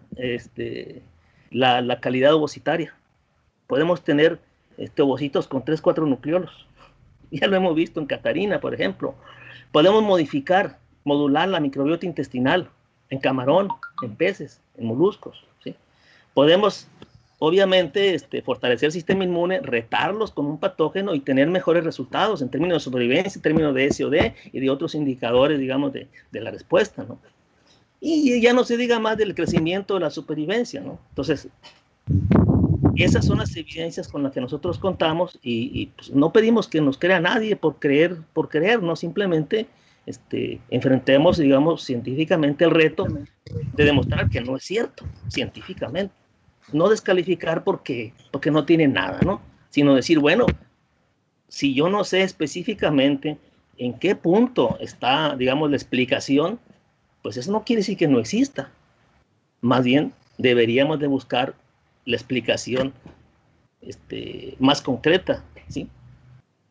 la calidad ovocitaria. Podemos tener ovocitos con 3, 4 nucleolos. Ya lo hemos visto en Catarina, por ejemplo. Podemos modular la microbiota intestinal en camarón, en peces, en moluscos, ¿sí? Podemos, obviamente, fortalecer el sistema inmune, retarlos con un patógeno y tener mejores resultados en términos de sobrevivencia, en términos de SOD y de otros indicadores, digamos, de la respuesta, ¿no? Y ya no se diga más del crecimiento de la supervivencia, ¿no? Entonces, esas son las evidencias con las que nosotros contamos y pues, no pedimos que nos crea nadie por creer, no, simplemente enfrentemos, digamos, científicamente el reto de demostrar que no es cierto, científicamente. No descalificar porque no tiene nada, ¿no? Sino decir, bueno, si yo no sé específicamente en qué punto está, digamos, la explicación, pues eso no quiere decir que no exista. Más bien, deberíamos de buscar la explicación más concreta, ¿sí?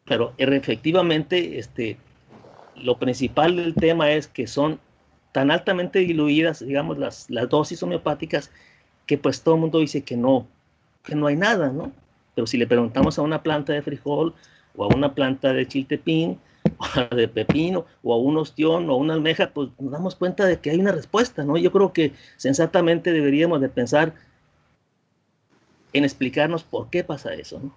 Pero efectivamente, lo principal del tema es que son tan altamente diluidas, digamos, las dosis homeopáticas, que pues todo el mundo dice que no hay nada, ¿no? Pero si le preguntamos a una planta de frijol, o a una planta de chiltepín, o de pepino, o a un ostión, o a una almeja, pues nos damos cuenta de que hay una respuesta, ¿no? Yo creo que sensatamente deberíamos de pensar en explicarnos por qué pasa eso, ¿no?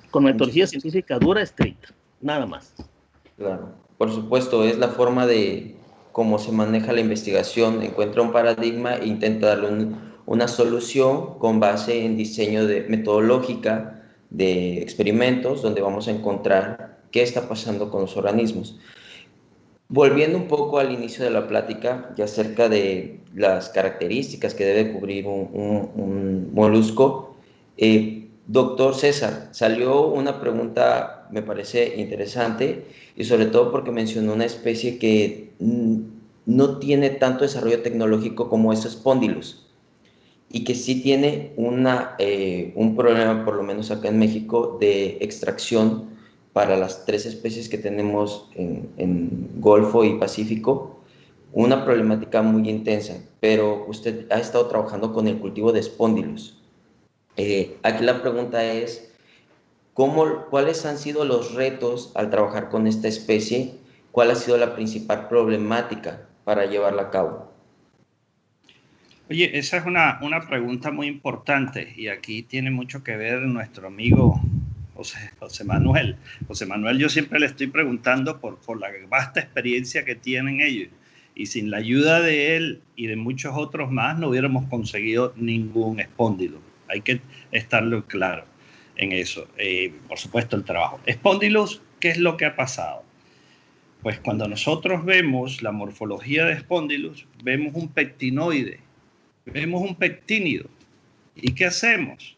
Con metodología científica dura, estricta, nada más. Claro, por supuesto, es la forma de cómo se maneja la investigación, encuentra un paradigma e intenta darle una solución con base en diseño metodológica de experimentos donde vamos a encontrar qué está pasando con los organismos. Volviendo un poco al inicio de la plática, ya acerca de las características que debe cubrir un molusco, doctor César, salió una pregunta, me parece interesante, y sobre todo porque mencionó una especie que no tiene tanto desarrollo tecnológico como es Spondylus, y que sí tiene un problema, por lo menos acá en México, de extracción para las 3 especies que tenemos en Golfo y Pacífico, una problemática muy intensa, pero usted ha estado trabajando con el cultivo de Spondylus. Aquí la pregunta es, ¿cuáles han sido los retos al trabajar con esta especie? ¿Cuál ha sido la principal problemática para llevarla a cabo? Oye, esa es una pregunta muy importante y aquí tiene mucho que ver nuestro amigo José Manuel. José Manuel, yo siempre le estoy preguntando por la vasta experiencia que tienen ellos, y sin la ayuda de él y de muchos otros más no hubiéramos conseguido ningún Spondylus. Hay que estarlo claro en eso. Por supuesto, el trabajo. Spondylus, ¿qué es lo que ha pasado? Pues cuando nosotros vemos la morfología de Spondylus, vemos un pectinoide, vemos un pectínido. ¿Y qué hacemos?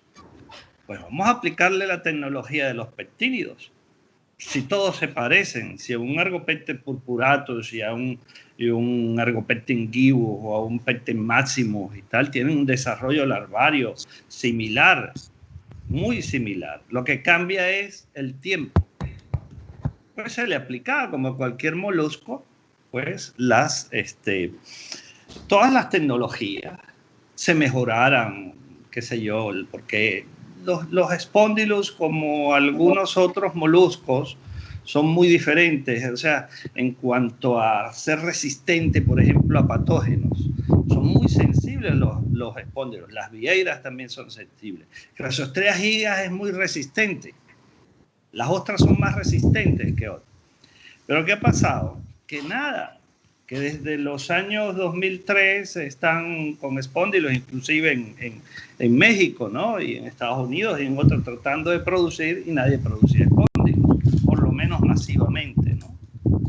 Pues vamos a aplicarle la tecnología de los pectínidos. Si todos se parecen, si a un Argopecten purpuratus y a un Argopecten gibus o a un Pecten maximus y tal, tienen un desarrollo larvario similar, muy similar. Lo que cambia es el tiempo. Pues se le aplicaba como a cualquier molusco, pues todas las tecnologías se mejoraran, qué sé yo, porque los Spondylus, como algunos otros moluscos, son muy diferentes. O sea, en cuanto a ser resistente, por ejemplo, a patógenos, son muy sensibles sensibles los espóndilos. Las vieiras también son sensibles. Crassostrea gigas es muy resistente. Las ostras son más resistentes que otras. Pero ¿qué ha pasado? Que nada, que desde los años 2003 están con espóndilos, inclusive en México, ¿no? Y en Estados Unidos y en otros, tratando de producir, y nadie producía espóndilos, por lo menos masivamente, ¿no?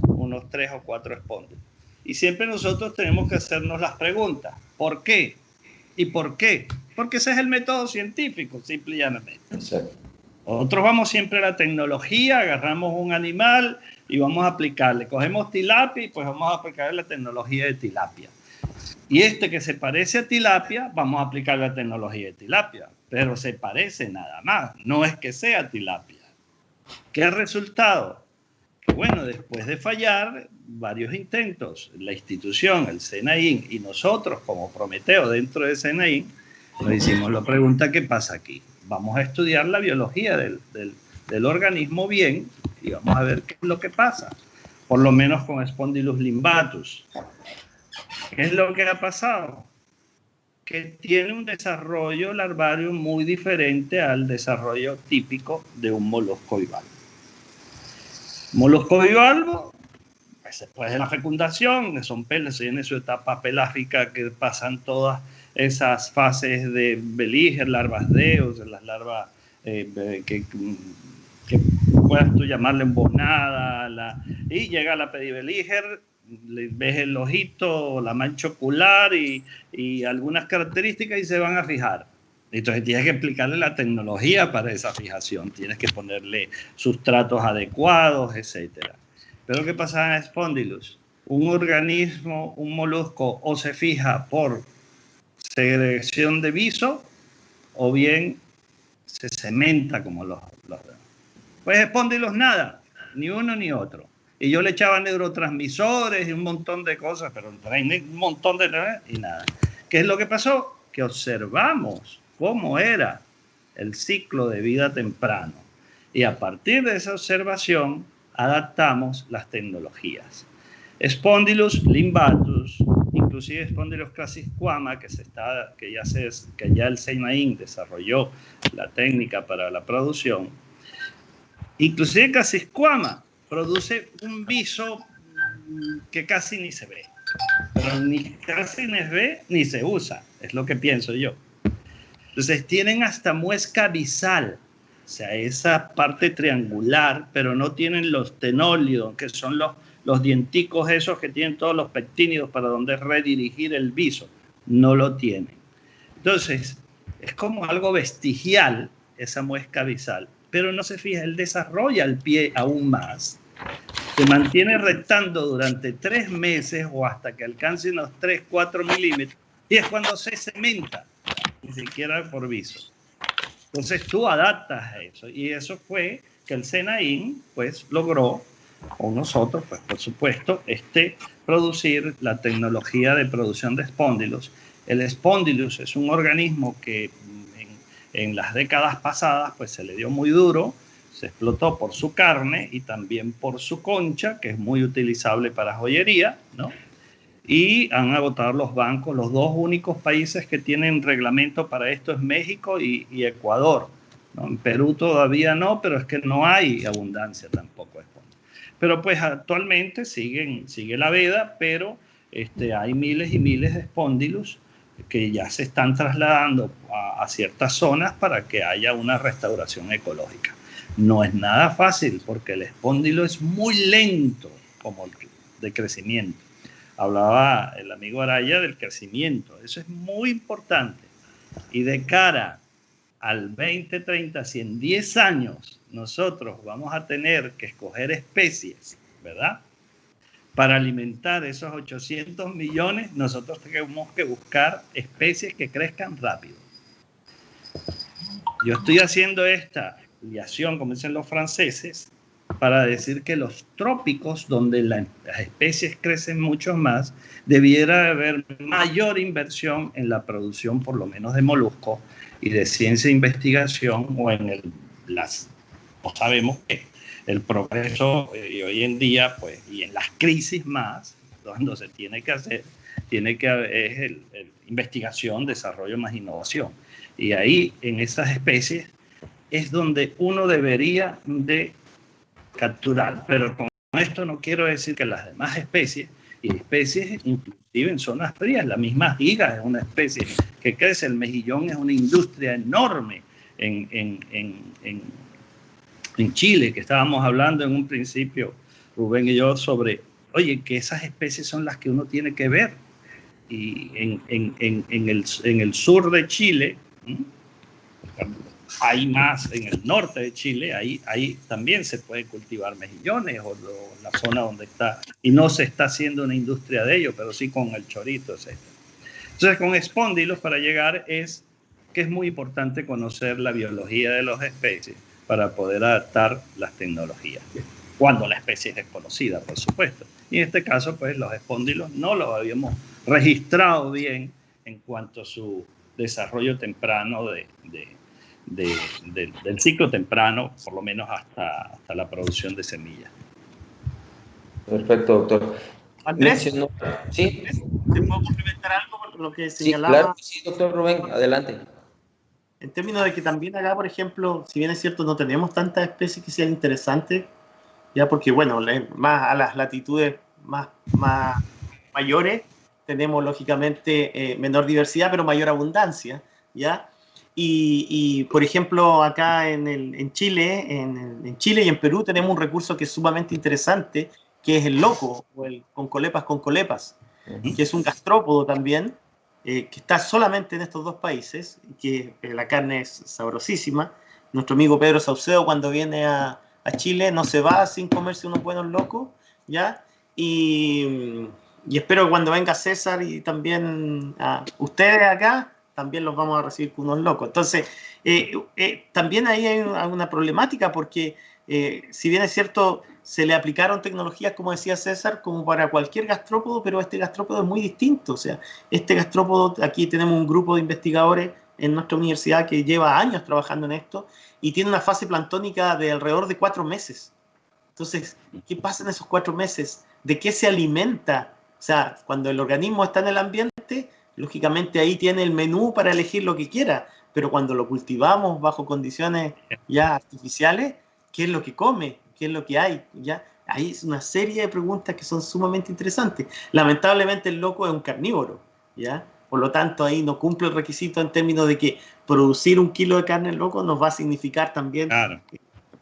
Unos 3 o 4 espóndilos. Y siempre nosotros tenemos que hacernos las preguntas, ¿por qué? ¿Y por qué? Porque ese es el método científico, simple y llanamente. Exacto. Nosotros vamos siempre a la tecnología, agarramos un animal y vamos a aplicarle. Cogemos tilapia y pues vamos a aplicarle la tecnología de tilapia. Y este que se parece a tilapia, vamos a aplicar la tecnología de tilapia. Pero se parece nada más, no es que sea tilapia. ¿Qué resultado? Que bueno, después de fallar varios intentos, la institución, el SENAIN y nosotros como Prometeo dentro de SENAIN, nos hicimos la pregunta, ¿qué pasa aquí? Vamos a estudiar la biología del organismo bien y vamos a ver qué es lo que pasa. Por lo menos con Spondylus limbatus. ¿Qué es lo que ha pasado? Que tiene un desarrollo larvario muy diferente al desarrollo típico de un molusco bivalvo. Molusco bivalvo, pues después de la fecundación, son peces, tiene su etapa pelágica que pasan todas esas fases de Beliger, larvas deos, las larvas que puedas tú llamarle embonada, y llega la pedibeliger, le ves el ojito, la mancha ocular y algunas características y se van a fijar. Entonces tienes que explicarle la tecnología para esa fijación, tienes que ponerle sustratos adecuados, etc. Pero ¿qué pasa en Spondylus? Un organismo, un molusco, o se fija por segregación de viso o bien se cementa como los demás. Pues Spondylus nada, ni uno ni otro. Y yo le echaba neurotransmisores y un montón de cosas, pero un montón de... y nada. ¿Qué es lo que pasó? Que observamos cómo era el ciclo de vida temprano. Y a partir de esa observación adaptamos las tecnologías. Spondylus limbatus, inclusive Spondylus crassisquama, que ya el SENAIN desarrolló la técnica para la producción. Inclusive crassisquama produce un viso que casi ni se ve, pero ni casi ni se ve ni se usa, es lo que pienso yo. Entonces tienen hasta muesca visal, o sea, esa parte triangular, pero no tienen los tenólidos, que son los dienticos esos que tienen todos los pectínidos para donde redirigir el viso, no lo tienen. Entonces, es como algo vestigial esa muesca visal, pero no se fija, él desarrolla el pie aún más, se mantiene rectando durante 3 meses o hasta que alcance unos 3-4 milímetros, y es cuando se cementa, ni siquiera por viso. Entonces tú adaptas a eso, y eso fue que el SENAIN pues logró, o nosotros pues por supuesto, producir la tecnología de producción de espóndilos. El espóndilus es un organismo que en las décadas pasadas pues se le dio muy duro, se explotó por su carne y también por su concha, que es muy utilizable para joyería, ¿no? Y han agotado los bancos. Los 2 únicos países que tienen reglamento para esto es México y Ecuador, ¿no? En Perú todavía no, pero es que no hay abundancia tampoco. Pero pues actualmente sigue la veda, pero hay miles y miles de espóndilos que ya se están trasladando a ciertas zonas para que haya una restauración ecológica. No es nada fácil porque el espóndilo es muy lento como de crecimiento. Hablaba el amigo Araya del crecimiento, eso es muy importante. Y de cara al 2030, si en 10 años nosotros vamos a tener que escoger especies, ¿verdad? Para alimentar esos 800 millones, nosotros tenemos que buscar especies que crezcan rápido. Yo estoy haciendo esta liación, como dicen los franceses, para decir que los trópicos, donde las especies crecen mucho más, debiera haber mayor inversión en la producción, por lo menos de moluscos, y de ciencia e investigación, o en sabemos que el progreso y hoy en día, pues, y en las crisis más, cuando se tiene que hacer, es investigación, desarrollo más innovación. Y ahí, en esas especies, es donde uno debería de capturar. Pero con esto no quiero decir que las demás especies, y especies inclusive en zonas frías, la misma giga es una especie que crece, el mejillón es una industria enorme en Chile, que estábamos hablando en un principio, Rubén y yo, sobre, oye, que esas especies son las que uno tiene que ver. Y en el sur de Chile, hay más en el norte de Chile, ahí también se puede cultivar mejillones, o la zona donde está, y no se está haciendo una industria de ello, pero sí con el chorito, etc. Entonces, con espóndilos, para llegar, es que es muy importante conocer la biología de las especies para poder adaptar las tecnologías, cuando la especie es desconocida, por supuesto. Y en este caso, pues, los espóndilos no los habíamos registrado bien en cuanto a su desarrollo temprano del ciclo temprano, por lo menos hasta la producción de semillas. Perfecto, doctor. Andrés, ¿Sí? ¿te puedo complementar algo por lo que Sí, señalaba? claro, sí, doctor Rubén, adelante. En términos de que también acá, por ejemplo, si bien es cierto, no tenemos tantas especies que sean interesantes, ya porque, bueno, más a las latitudes más mayores, tenemos lógicamente menor diversidad, pero mayor abundancia, ¿ya? Y por ejemplo, acá en Chile, en Chile y en Perú tenemos un recurso que es sumamente interesante, que es el loco, o el concolepas, que es un gastrópodo también, que está solamente en estos dos países, que la carne es sabrosísima. Nuestro amigo Pedro Saucedo, cuando viene a Chile, no se va sin comerse unos buenos locos, ¿ya? Y espero que cuando venga César y también ustedes acá, también los vamos a recibir con unos locos. Entonces, también ahí hay una problemática porque, si bien es cierto, se le aplicaron tecnologías, como decía César, como para cualquier gastrópodo, pero este gastrópodo es muy distinto. O sea, este gastrópodo, aquí tenemos un grupo de investigadores en nuestra universidad que lleva años trabajando en esto y tiene una fase planctónica de alrededor de 4 meses. Entonces, ¿qué pasa en esos 4 meses? ¿De qué se alimenta? O sea, cuando el organismo está en el ambiente, lógicamente ahí tiene el menú para elegir lo que quiera, pero cuando lo cultivamos bajo condiciones ya artificiales, ¿qué es lo que come? ¿Qué es lo que hay? ¿Ya? Ahí es una serie de preguntas que son sumamente interesantes. Lamentablemente el loco es un carnívoro, ¿ya? Por lo tanto, ahí no cumple el requisito en términos de que producir 1 kilo de carne loco nos va a significar también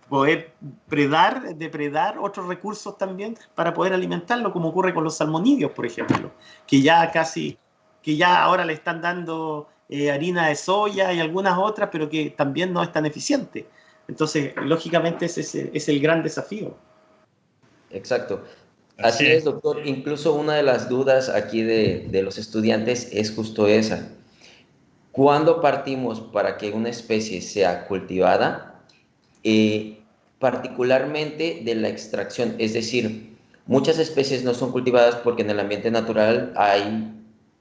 poder depredar otros recursos también para poder alimentarlo, como ocurre con los salmonídeos, por ejemplo, que ya ahora le están dando harina de soya y algunas otras, pero que también no es tan eficiente. Entonces, lógicamente ese es el gran desafío. Exacto. Así es, doctor. Incluso una de las dudas aquí de los estudiantes es justo esa. ¿Cuándo partimos para que una especie sea cultivada? Particularmente de la extracción, es decir, muchas especies no son cultivadas porque en el ambiente natural hay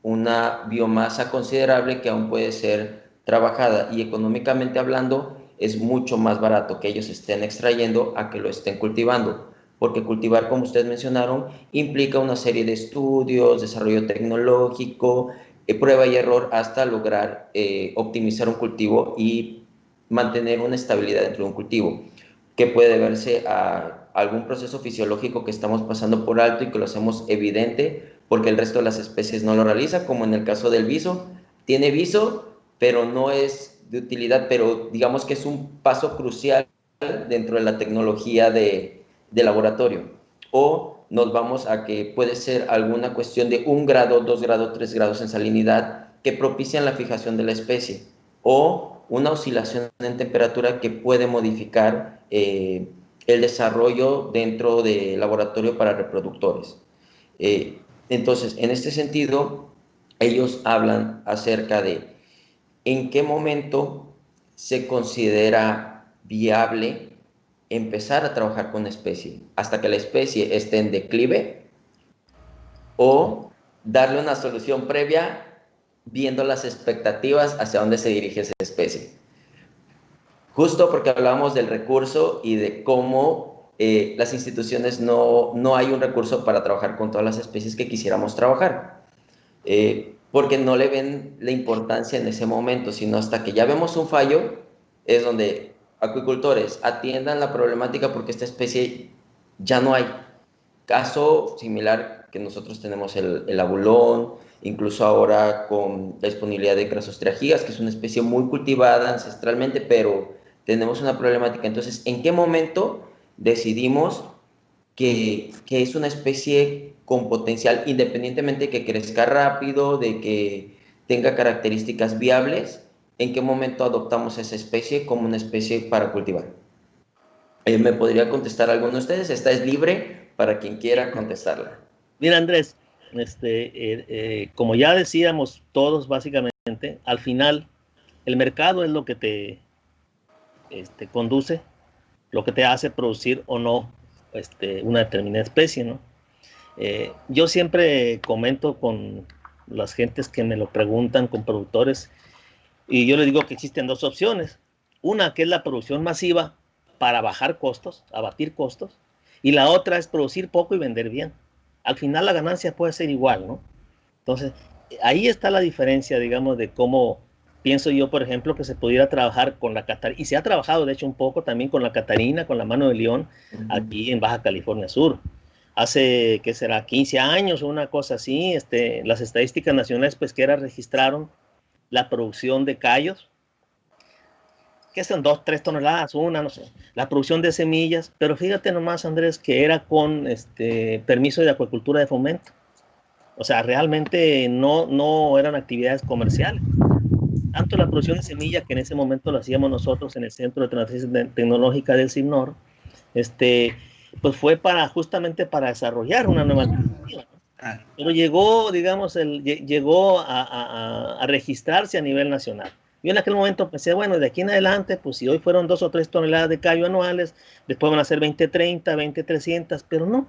una biomasa considerable que aún puede ser trabajada y económicamente hablando es mucho más barato que ellos estén extrayendo a que lo estén cultivando, porque cultivar, como ustedes mencionaron, implica una serie de estudios, desarrollo tecnológico, prueba y error hasta lograr optimizar un cultivo y mantener una estabilidad dentro de un cultivo, que puede deberse a algún proceso fisiológico que estamos pasando por alto y que lo hacemos evidente porque el resto de las especies no lo realiza, como en el caso del viso. Tiene viso, pero no es de utilidad, pero digamos que es un paso crucial dentro de la tecnología de laboratorio. O nos vamos a que puede ser alguna cuestión de 1 grado, 2 grados, 3 grados en salinidad que propician la fijación de la especie, o una oscilación en temperatura que puede modificar el desarrollo dentro del laboratorio para reproductores. Entonces, en este sentido, ellos hablan acerca de en qué momento se considera viable empezar a trabajar con una especie, hasta que la especie esté en declive, o darle una solución previa viendo las expectativas hacia dónde se dirige esa especie. Justo porque hablamos del recurso y de cómo las instituciones no hay un recurso para trabajar con todas las especies que quisiéramos trabajar. porque no le ven la importancia en ese momento, sino hasta que ya vemos un fallo, es donde acuicultores atiendan la problemática porque esta especie ya no hay. Caso similar que nosotros tenemos el abulón, incluso ahora con la disponibilidad de Crassostrea gigas, que es una especie muy cultivada ancestralmente, pero tenemos una problemática. Entonces, ¿en qué momento decidimos que es una especie con potencial, independientemente de que crezca rápido, de que tenga características viables? ¿En qué momento adoptamos esa especie como una especie para cultivar? ¿Me podría contestar alguno de ustedes? Esta es libre para quien quiera contestarla. Mira, Andrés, como ya decíamos todos básicamente, al final el mercado es lo que te conduce, lo que te hace producir o no una determinada especie, ¿no? Yo siempre comento con las gentes que me lo preguntan, con productores, y yo les digo que existen dos opciones. Una que es la producción masiva para bajar costos, abatir costos, y la otra es producir poco y vender bien. Al final la ganancia puede ser igual, ¿no? Entonces, ahí está la diferencia, digamos, de cómo pienso yo, por ejemplo, que se pudiera trabajar con la Catarina, y se ha trabajado, de hecho, un poco también con la Catarina, con la mano de León, aquí en Baja California Sur. Hace, ¿qué será?, 15 años o una cosa así, las estadísticas nacionales pesqueras registraron la producción de callos, que son 2, 3 toneladas, una, no sé, la producción de semillas, pero fíjate nomás, Andrés, que era con permiso de acuicultura de fomento. O sea, realmente no eran actividades comerciales. Tanto la producción de semilla, que en ese momento lo hacíamos nosotros en el Centro de Transferencia Tecnológica del CIMNOR, pues fue justamente para desarrollar una nueva tecnología. Pero llegó, digamos, llegó a registrarse a nivel nacional. Yo en aquel momento pensé, bueno, de aquí en adelante, pues si hoy fueron 2 o 3 toneladas de callo anuales, después van a ser 20, 30, 20, 300, pero no.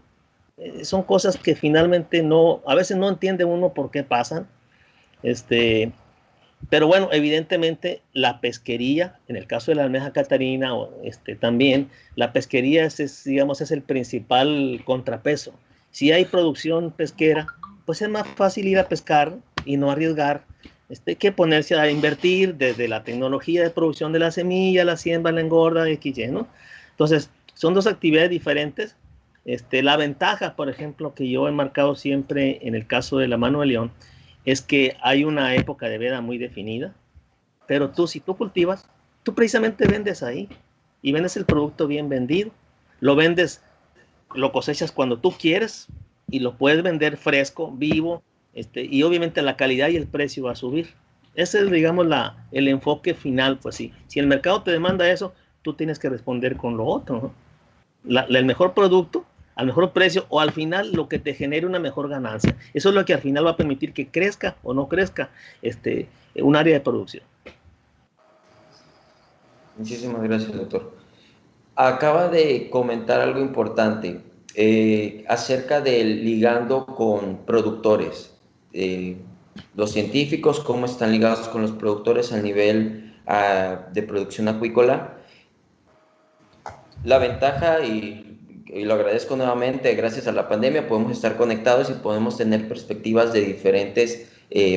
Son cosas que finalmente a veces no entiende uno por qué pasan. Pero bueno, evidentemente la pesquería, en el caso de la almeja catarina, también la pesquería digamos, es el principal contrapeso. Si hay producción pesquera, pues es más fácil ir a pescar y no arriesgar que ponerse a invertir desde la tecnología de producción de la semilla, la siembra, la engorda, XY, ¿no? Entonces, son dos actividades diferentes. La ventaja, por ejemplo, que yo he marcado siempre en el caso de la mano de León, es que hay una época de veda muy definida, pero si tú cultivas, tú precisamente vendes ahí y vendes el producto bien vendido, lo cosechas cuando tú quieres y lo puedes vender fresco, vivo, y obviamente la calidad y el precio va a subir. Ese es, digamos, el enfoque final, pues sí. Si el mercado te demanda eso, tú tienes que responder con lo otro, ¿no? El mejor producto al mejor precio o al final lo que te genere una mejor ganancia. Eso es lo que al final va a permitir que crezca o no crezca un área de producción. Muchísimas gracias, doctor. Acaba de comentar algo importante acerca del ligando con productores. Los científicos, cómo están ligados con los productores a nivel de producción acuícola. La ventaja, y lo agradezco nuevamente, gracias a la pandemia podemos estar conectados y podemos tener perspectivas de diferentes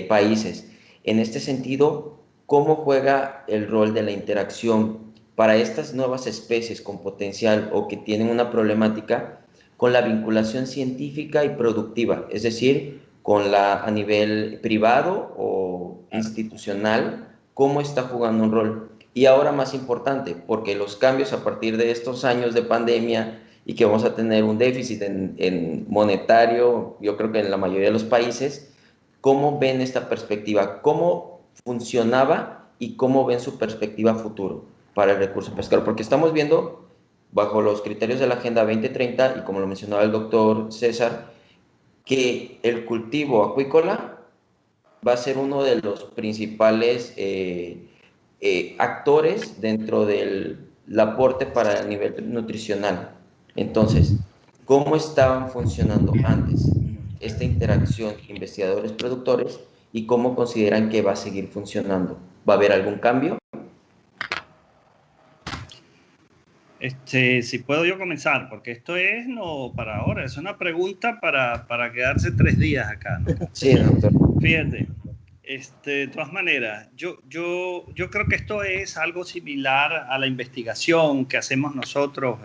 países. En este sentido, ¿cómo juega el rol de la interacción para estas nuevas especies con potencial o que tienen una problemática con la vinculación científica y productiva? Es decir, a nivel privado o institucional, ¿cómo está jugando un rol? Y ahora más importante, porque los cambios a partir de estos años de pandemia y que vamos a tener un déficit en monetario, yo creo que en la mayoría de los países, ¿cómo ven esta perspectiva? ¿Cómo funcionaba y cómo ven su perspectiva futuro para el recurso pesquero? Porque estamos viendo, bajo los criterios de la Agenda 2030, y como lo mencionaba el doctor César, que el cultivo acuícola va a ser uno de los principales actores dentro del aporte para el nivel nutricional. Entonces, ¿cómo estaban funcionando antes esta interacción investigadores-productores y cómo consideran que va a seguir funcionando? ¿Va a haber algún cambio? Si puedo yo comenzar, porque esto es no para ahora, es una pregunta para quedarse 3 días acá, ¿no? Sí, doctor. Fíjate, De todas maneras, yo creo que esto es algo similar a la investigación que hacemos nosotros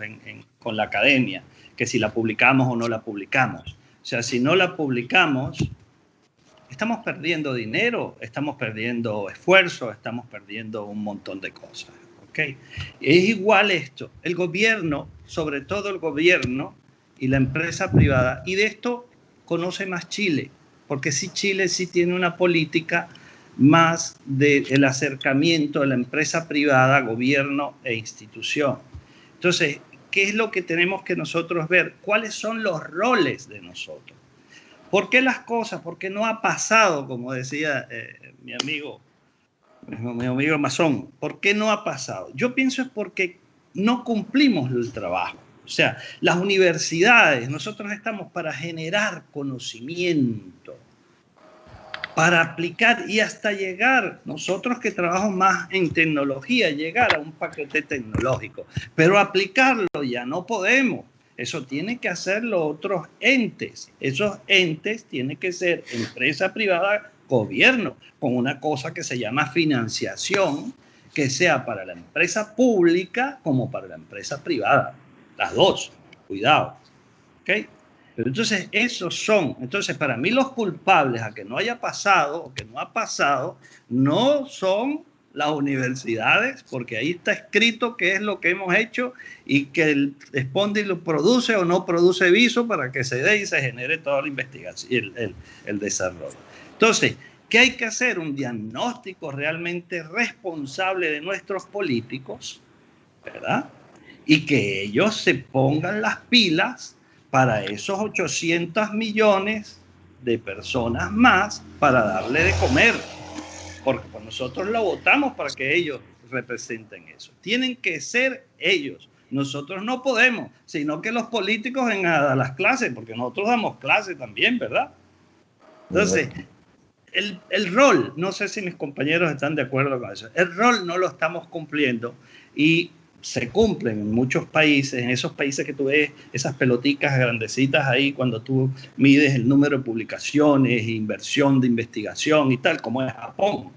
con la academia, que si la publicamos o no la publicamos. O sea, si no la publicamos, estamos perdiendo dinero, estamos perdiendo esfuerzo, estamos perdiendo un montón de cosas. ¿Okay? Es igual esto. El gobierno, sobre todo el gobierno y la empresa privada, y de esto conoce más Chile, porque sí, Chile sí tiene una política más del acercamiento de la empresa privada, gobierno e institución. Entonces, ¿qué es lo que tenemos que nosotros ver? ¿Cuáles son los roles de nosotros? ¿Por qué las cosas? ¿Por qué no ha pasado, como decía mi amigo Masón? ¿Por qué no ha pasado? Yo pienso es porque no cumplimos el trabajo. O sea, las universidades, nosotros estamos para generar conocimiento, para aplicar y hasta llegar, nosotros que trabajamos más en tecnología, llegar a un paquete tecnológico, pero aplicarlo ya no podemos. Eso tiene que hacerlo otros entes. Esos entes tienen que ser empresa privada, gobierno, con una cosa que se llama financiación, que sea para la empresa pública como para la empresa privada. Las dos, cuidado. ¿Okay? Pero entonces, esos son. Entonces, para mí los culpables a que no haya pasado o que no ha pasado no son las universidades, porque ahí está escrito qué es lo que hemos hecho y que el Spondi lo produce o no produce viso para que se dé y se genere toda la investigación, el desarrollo. Entonces, ¿qué hay que hacer? Un diagnóstico realmente responsable de nuestros políticos, ¿verdad? Y que ellos se pongan las pilas para esos 800 millones de personas más para darle de comer. Porque pues nosotros lo votamos para que ellos representen eso. Tienen que ser ellos. Nosotros no podemos, sino que los políticos vengan a dar las clases, porque nosotros damos clases también, ¿verdad? Entonces, el rol, no sé si mis compañeros están de acuerdo con eso, el rol no lo estamos cumpliendo y se cumplen en muchos países, en esos países que tú ves esas peloticas grandecitas ahí cuando tú mides el número de publicaciones, inversión de investigación y tal, como es Japón,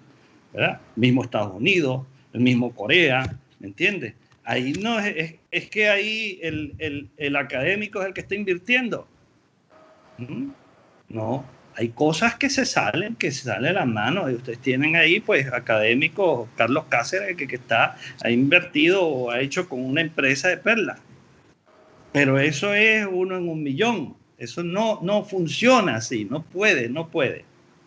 ¿verdad? Mismo Estados Unidos, el mismo Corea, ¿me entiendes? Ahí no es que ahí el académico es el que está invirtiendo. No, hay cosas que se salen de las manos. Y ustedes tienen ahí, pues, académicos, Carlos Cáceres, que está, ha invertido o ha hecho con una empresa de perlas. Pero eso es 1 en 1.000.000. Eso no funciona así, no puede.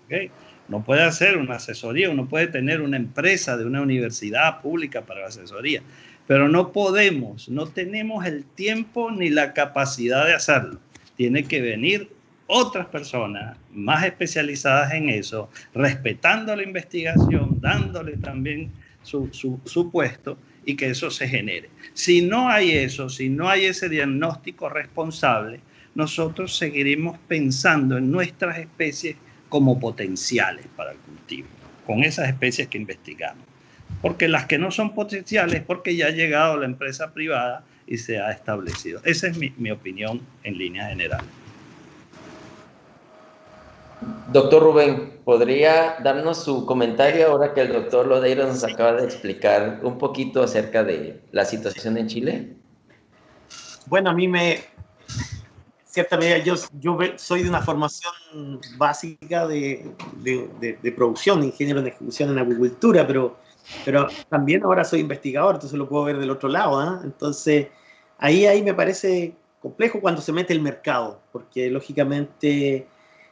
¿Okay? No puede hacer una asesoría, uno puede tener una empresa de una universidad pública para la asesoría, pero no podemos, no tenemos el tiempo ni la capacidad de hacerlo. Tiene que venir otras personas más especializadas en eso, respetando la investigación, dándole también su puesto y que eso se genere. Si no hay eso, si no hay ese diagnóstico responsable, nosotros seguiremos pensando en nuestras especies como potenciales para el cultivo, con esas especies que investigamos. Porque las que no son potenciales, porque ya ha llegado la empresa privada y se ha establecido. Esa es mi opinión en líneas generales. Doctor Rubén, ¿podría darnos su comentario ahora que el doctor Lodeiro nos acaba de explicar un poquito acerca de la situación en Chile? Bueno, a mí cierta medida, yo soy de una formación básica de producción, ingeniero en ejecución en acuicultura, pero también ahora soy investigador, entonces lo puedo ver del otro lado, ¿eh? Entonces, ahí me parece complejo cuando se mete el mercado, porque lógicamente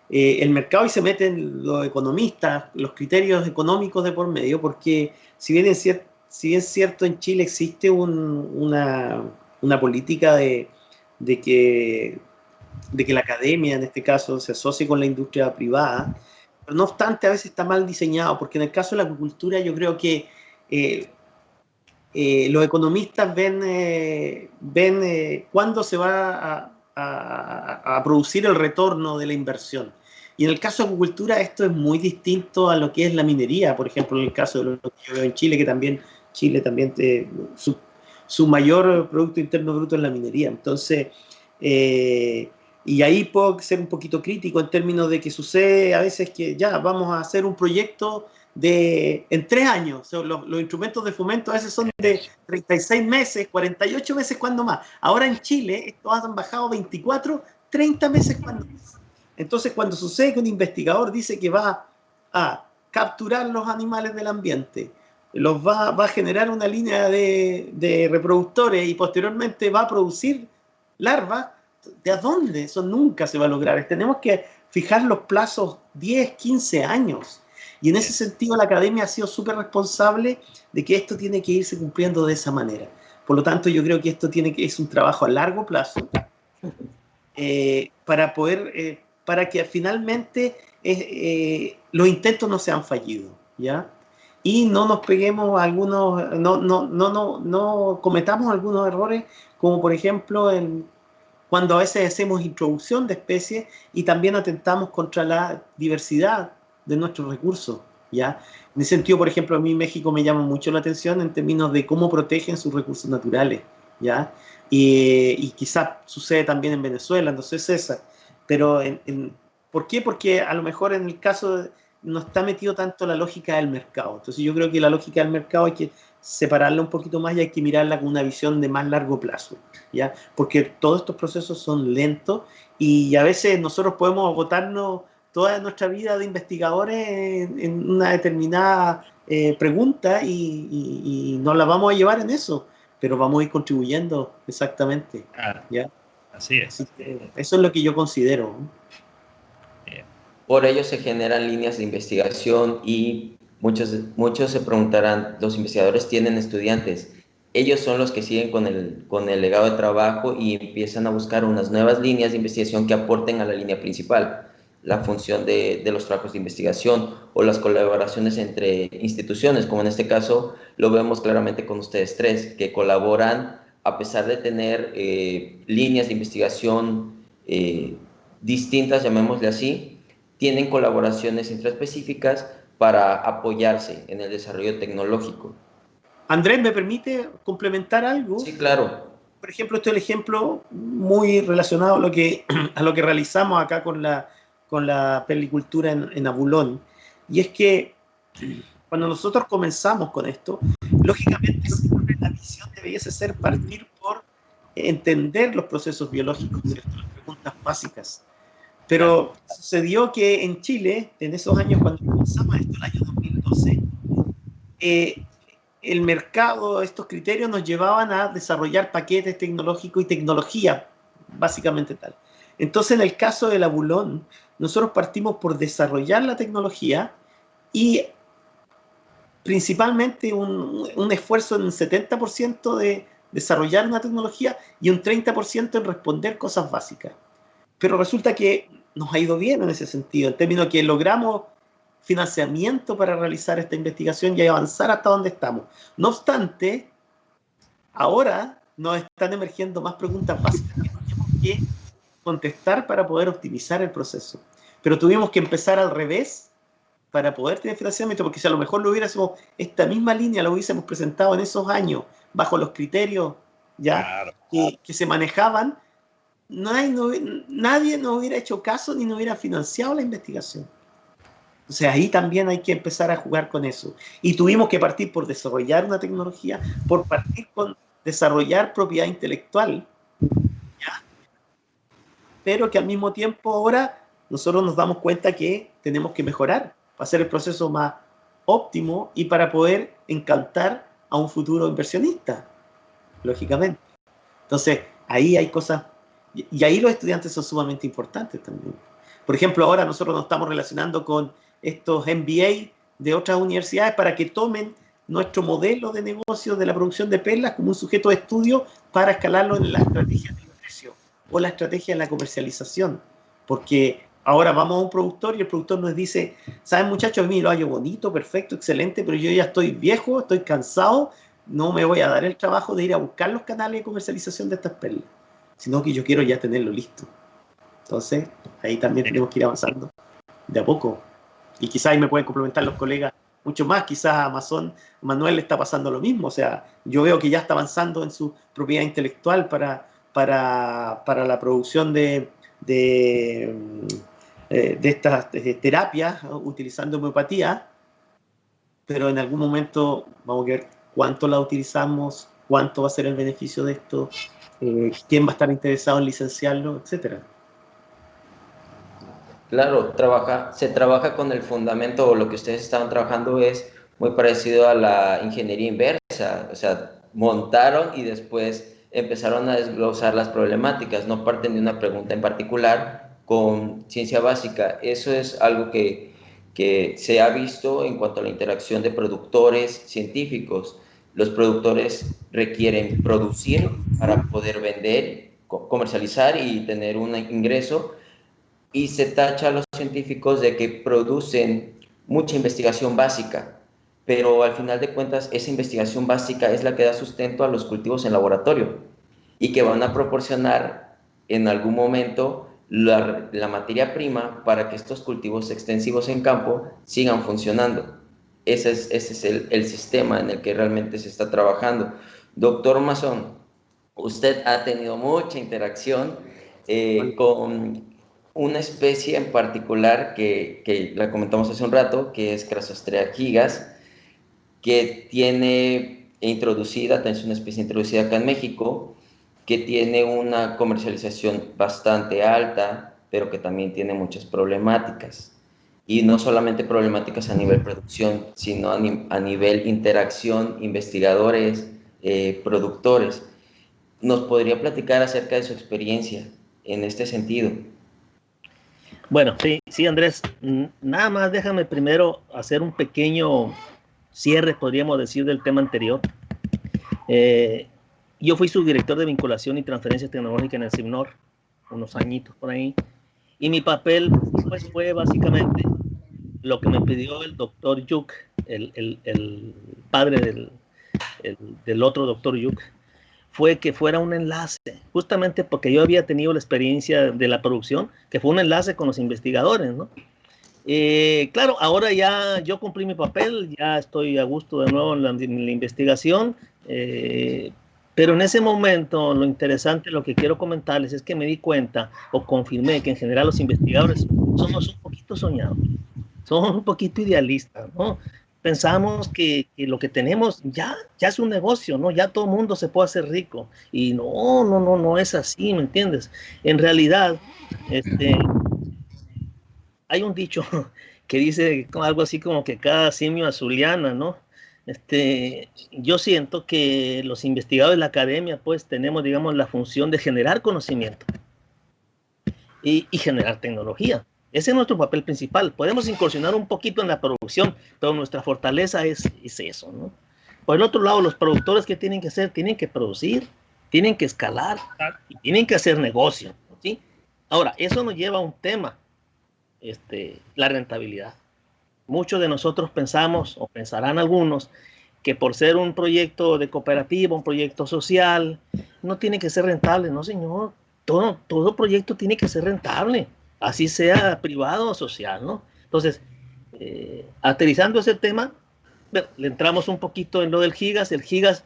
el mercado y se meten los economistas, los criterios económicos de por medio, porque si bien es cierto en Chile existe una política de que la academia, en este caso, se asocie con la industria privada, pero no obstante a veces está mal diseñado, porque en el caso de la acuicultura yo creo que los economistas ven cuándo se va a producir el retorno de la inversión. Y en el caso de acuicultura esto es muy distinto a lo que es la minería, por ejemplo, en el caso de lo que yo veo en Chile, que Chile también su mayor Producto Interno Bruto es la minería. Entonces, Y ahí puedo ser un poquito crítico en términos de que sucede a veces que ya vamos a hacer un proyecto en 3 años. O sea, los instrumentos de fomento a veces son de 36 meses, 48 meses, cuando más. Ahora en Chile, estos han bajado 24, 30 meses, cuando más. Entonces, cuando sucede que un investigador dice que va a capturar los animales del ambiente, va a generar una línea de reproductores y posteriormente va a producir larvas, ¿de a dónde? Eso nunca se va a lograr. Tenemos que fijar los plazos 10, 15 años. Y en ese sentido la academia ha sido súper responsable de que esto tiene que irse cumpliendo de esa manera. Por lo tanto, yo creo que esto es un trabajo a largo plazo para que finalmente los intentos no sean fallidos, ¿ya? Y no nos peguemos no cometamos algunos errores, como por ejemplo cuando a veces hacemos introducción de especies y también atentamos contra la diversidad de nuestros recursos, ¿ya? En ese sentido, por ejemplo, a mí México me llama mucho la atención en términos de cómo protegen sus recursos naturales, ¿ya? Y quizás sucede también en Venezuela, entonces César. Pero, ¿por qué? Porque a lo mejor en el caso no está metido tanto la lógica del mercado. Entonces yo creo que la lógica del mercado hay que separarla un poquito más y hay que mirarla con una visión de más largo plazo, ¿ya? Porque todos estos procesos son lentos y a veces nosotros podemos agotarnos toda nuestra vida de investigadores en una determinada pregunta y nos la vamos a llevar en eso, pero vamos a ir contribuyendo exactamente. Claro, ¿ya? Así es. Así que eso es lo que yo considero. Por ello se generan líneas de investigación y muchos se preguntarán, ¿los investigadores tienen estudiantes? Ellos son los que siguen con el legado de trabajo y empiezan a buscar unas nuevas líneas de investigación que aporten a la línea principal, la función de los trabajos de investigación o las colaboraciones entre instituciones, como en este caso lo vemos claramente con ustedes tres, que colaboran a pesar de tener líneas de investigación distintas, llamémosle así, tienen colaboraciones intraespecíficas para apoyarse en el desarrollo tecnológico. Andrés, ¿me permite complementar algo? Sí, claro. Por ejemplo, este es el ejemplo muy relacionado a lo que realizamos acá con la pelicultura en Abulón. Y es que cuando nosotros comenzamos con esto, lógicamente siempre la visión debiese ser partir por entender los procesos biológicos, ¿cierto? Las preguntas básicas. Pero sucedió que en Chile, en esos años cuando comenzamos esto, el año 2012, el mercado, estos criterios nos llevaban a desarrollar paquetes tecnológicos y tecnología, básicamente tal. Entonces, en el caso del Abulón, nosotros partimos por desarrollar la tecnología y principalmente un esfuerzo en un 70% de desarrollar una tecnología y un 30% en responder cosas básicas. Pero resulta que nos ha ido bien en ese sentido, en términos de que logramos financiamiento para realizar esta investigación y avanzar hasta donde estamos. No obstante, ahora nos están emergiendo más preguntas básicas que tenemos que contestar para poder optimizar el proceso. Pero tuvimos que empezar al revés para poder tener financiamiento, porque si a lo mejor esta misma línea lo hubiésemos presentado en esos años bajo los criterios ya que se manejaban, nadie nos hubiera hecho caso ni nos hubiera financiado la investigación. O sea, ahí también hay que empezar a jugar con eso. Y tuvimos que partir por desarrollar una tecnología, por partir con desarrollar propiedad intelectual, ¿ya? Pero que al mismo tiempo ahora nosotros nos damos cuenta que tenemos que mejorar para hacer el proceso más óptimo y para poder encantar a un futuro inversionista, lógicamente. Entonces, ahí hay cosas. Y ahí los estudiantes son sumamente importantes también. Por ejemplo, ahora nosotros nos estamos relacionando con estos MBA de otras universidades para que tomen nuestro modelo de negocio de la producción de perlas como un sujeto de estudio para escalarlo en la estrategia de precio o la estrategia de la comercialización. Porque ahora vamos a un productor y el productor nos dice, ¿saben muchachos? A mí lo hallo bonito, perfecto, excelente, pero yo ya estoy viejo, estoy cansado, no me voy a dar el trabajo de ir a buscar los canales de comercialización de estas perlas, sino que yo quiero ya tenerlo listo. Entonces, ahí también tenemos que ir avanzando de a poco. Y quizás ahí me pueden complementar los colegas mucho más. Quizás a Manuel le está pasando lo mismo. O sea, yo veo que ya está avanzando en su propiedad intelectual para la producción de estas terapias utilizando homeopatía, pero en algún momento vamos a ver cuánto la utilizamos, cuánto va a ser el beneficio de esto, quién va a estar interesado en licenciarlo, etcétera. Claro, se trabaja con el fundamento, o lo que ustedes estaban trabajando es muy parecido a la ingeniería inversa, o sea, montaron y después empezaron a desglosar las problemáticas, no parten de una pregunta en particular con ciencia básica. Eso es algo que se ha visto en cuanto a la interacción de productores científicos. Los productores requieren producir para poder vender, comercializar y tener un ingreso, y se tacha a los científicos de que producen mucha investigación básica, pero al final de cuentas esa investigación básica es la que da sustento a los cultivos en laboratorio y que van a proporcionar en algún momento la materia prima para que estos cultivos extensivos en campo sigan funcionando. Ese es el sistema en el que realmente se está trabajando. Doctor Mazón, usted ha tenido mucha interacción con una especie en particular que la comentamos hace un rato, que es Crassostrea gigas, que tiene introducida, es una especie introducida acá en México, que tiene una comercialización bastante alta, pero que también tiene muchas problemáticas. Y no solamente problemáticas a nivel producción, sino a nivel interacción, investigadores, productores. ¿Nos podría platicar acerca de su experiencia en este sentido? Bueno, sí, Andrés. Nada más déjame primero hacer un pequeño cierre, podríamos decir, del tema anterior. Yo fui subdirector de vinculación y transferencia tecnológica en el CIBNOR, unos añitos por ahí, y mi papel pues, fue básicamente lo que me pidió el doctor Yuk, el padre del otro doctor Yuk, fue que fuera un enlace, justamente porque yo había tenido la experiencia de la producción, que fue un enlace con los investigadores, ¿no? Claro, ahora ya yo cumplí mi papel, ya estoy a gusto de nuevo en la investigación, pero en ese momento lo interesante, lo que quiero comentarles es que me di cuenta o confirmé que en general los investigadores somos un poquito soñados, somos un poquito idealistas, ¿no? Pensamos que lo que tenemos ya es un negocio, ¿no? Ya todo el mundo se puede hacer rico. Y no es así, ¿me entiendes? En realidad, hay un dicho que dice algo así como que cada simio a su liana, ¿no? Yo siento que los investigadores de la academia, pues, tenemos, digamos, la función de generar conocimiento y generar tecnología. Ese es nuestro papel principal. Podemos incursionar un poquito en la producción, pero nuestra fortaleza es eso, ¿no? Por el otro lado, los productores, ¿qué tienen que hacer? Tienen que producir, tienen que escalar y tienen que hacer negocio, ¿sí? Ahora, eso nos lleva a un tema, la rentabilidad. Muchos de nosotros pensamos, o pensarán algunos, que por ser un proyecto de cooperativa, un proyecto social, no tiene que ser rentable. No, señor. Todo proyecto tiene que ser rentable, así sea privado o social, ¿no? Entonces, aterrizando ese tema, le entramos un poquito en lo del gigas. El gigas,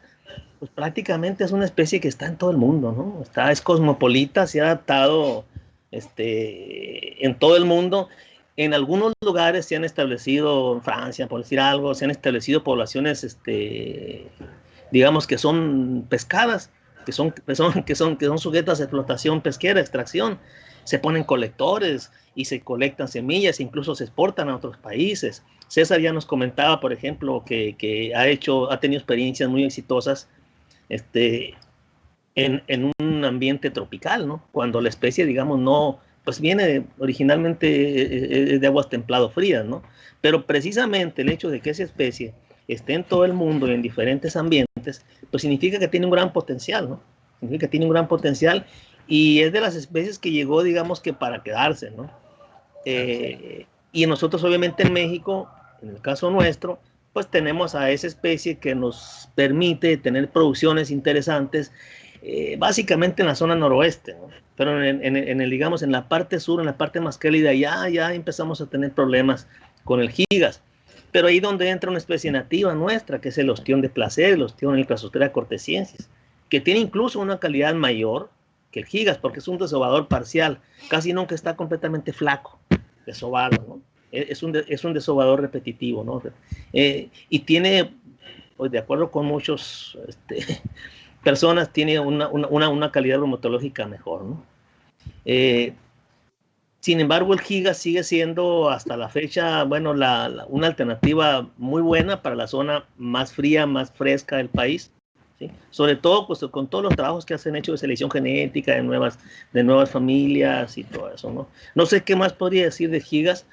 pues prácticamente es una especie que está en todo el mundo, ¿no? Es cosmopolita, se ha adaptado en todo el mundo. En algunos lugares se han establecido, en Francia, por decir algo, se han establecido poblaciones, digamos que son pescadas, que son sujetas a explotación pesquera, extracción. Se ponen colectores y se colectan semillas, incluso se exportan a otros países. César ya nos comentaba, por ejemplo, que ha tenido experiencias muy exitosas en un ambiente tropical, ¿no? Cuando la especie, digamos, no, pues viene originalmente de aguas templado frías, ¿no? Pero precisamente el hecho de que esa especie esté en todo el mundo y en diferentes ambientes, pues significa que tiene un gran potencial, ¿no? Significa que tiene un gran potencial y es de las especies que llegó, digamos, que para quedarse, ¿no? Y nosotros, obviamente, en México, en el caso nuestro, pues tenemos a esa especie que nos permite tener producciones interesantes, básicamente en la zona noroeste, ¿no? Pero digamos, en la parte sur, en la parte más cálida, ya empezamos a tener problemas con el gigas. Pero ahí donde entra una especie nativa nuestra, que es el ostión de placer, el ostión Crassostrea cortesiensis, que tiene incluso una calidad mayor que el gigas, porque es un desobador parcial, casi nunca está completamente flaco, desobado, ¿no? Es un desobador repetitivo, ¿no? Y tiene, pues de acuerdo con muchos personas, tiene una calidad bromatológica mejor, ¿no? Sin embargo, el giga sigue siendo hasta la fecha, bueno, una alternativa muy buena para la zona más fría, más fresca del país, ¿sí? Sobre todo pues, con todos los trabajos que se han hecho de selección genética, de nuevas familias y todo eso, ¿no? No sé qué más podría decir de gigas.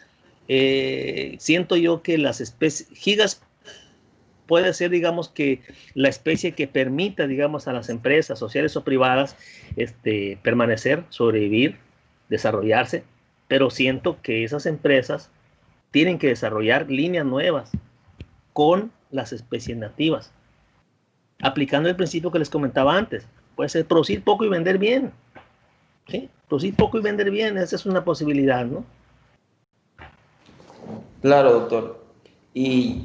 Siento yo que las especies, gigas puede ser, digamos, que la especie que permita, digamos, a las empresas sociales o privadas permanecer, sobrevivir, desarrollarse, pero siento que esas empresas tienen que desarrollar líneas nuevas con las especies nativas, aplicando el principio que les comentaba antes. Puede ser producir poco y vender bien, ¿sí? Producir poco y vender bien, esa es una posibilidad, ¿no? Claro, doctor. Y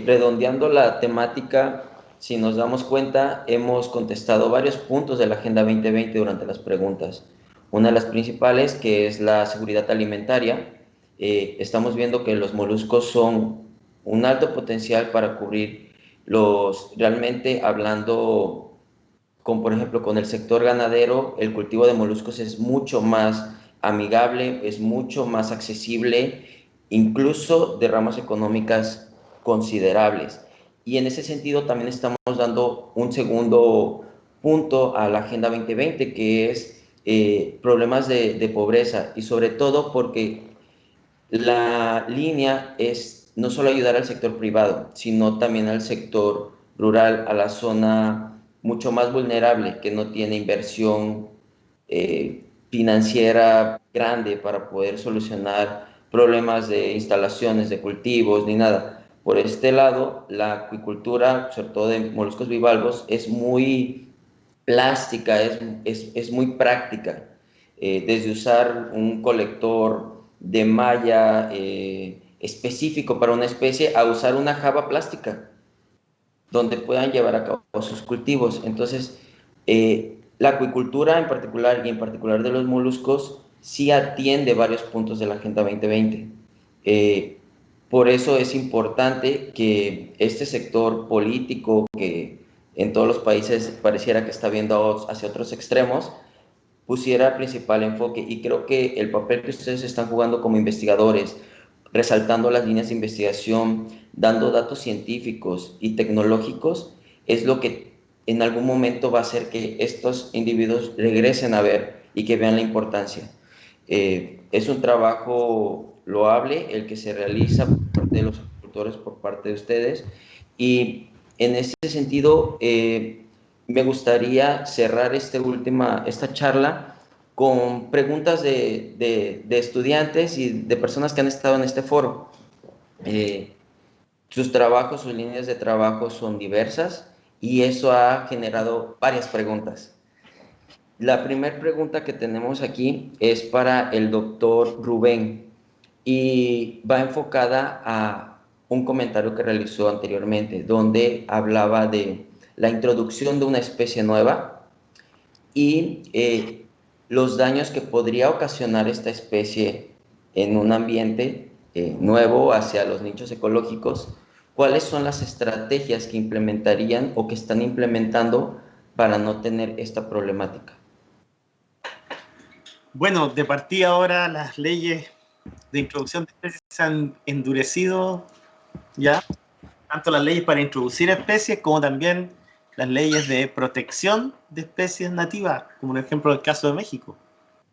redondeando la temática, si nos damos cuenta, hemos contestado varios puntos de la Agenda 2020 durante las preguntas. Una de las principales, que es la seguridad alimentaria, estamos viendo que los moluscos son un alto potencial para cubrir realmente hablando, por ejemplo, con el sector ganadero, el cultivo de moluscos es mucho más amigable, es mucho más accesible, incluso de ramas económicas considerables. Y en ese sentido también estamos dando un segundo punto a la Agenda 2020, que es problemas de pobreza, y sobre todo porque la línea es no solo ayudar al sector privado, sino también al sector rural, a la zona mucho más vulnerable, que no tiene inversión financiera grande para poder solucionar problemas de instalaciones, de cultivos, ni nada. Por este lado, la acuicultura, sobre todo de moluscos bivalvos, es muy plástica, es muy práctica. Desde usar un colector de malla específico para una especie a usar una jaba plástica donde puedan llevar a cabo sus cultivos. Entonces, la acuicultura en particular, y en particular de los moluscos, sí atiende varios puntos de la Agenda 2020. Por eso es importante que este sector político, que en todos los países pareciera que está viendo hacia otros extremos, pusiera principal enfoque. Y creo que el papel que ustedes están jugando como investigadores, resaltando las líneas de investigación, dando datos científicos y tecnológicos, es lo que en algún momento va a hacer que estos individuos regresen a ver y que vean la importancia. Es un trabajo loable el que se realiza por parte de los agricultores, por parte de ustedes, y en ese sentido me gustaría cerrar esta charla con preguntas de estudiantes y de personas que han estado en este foro. Sus trabajos, sus líneas de trabajo son diversas y eso ha generado varias preguntas. La primera pregunta que tenemos aquí es para el doctor Rubén y va enfocada a un comentario que realizó anteriormente, donde hablaba de la introducción de una especie nueva y los daños que podría ocasionar esta especie en un ambiente nuevo hacia los nichos ecológicos. ¿Cuáles son las estrategias que implementarían o que están implementando para no tener esta problemática? Bueno, de partida ahora las leyes de introducción de especies se han endurecido ya, tanto las leyes para introducir especies como también las leyes de protección de especies nativas, como por ejemplo el caso de México.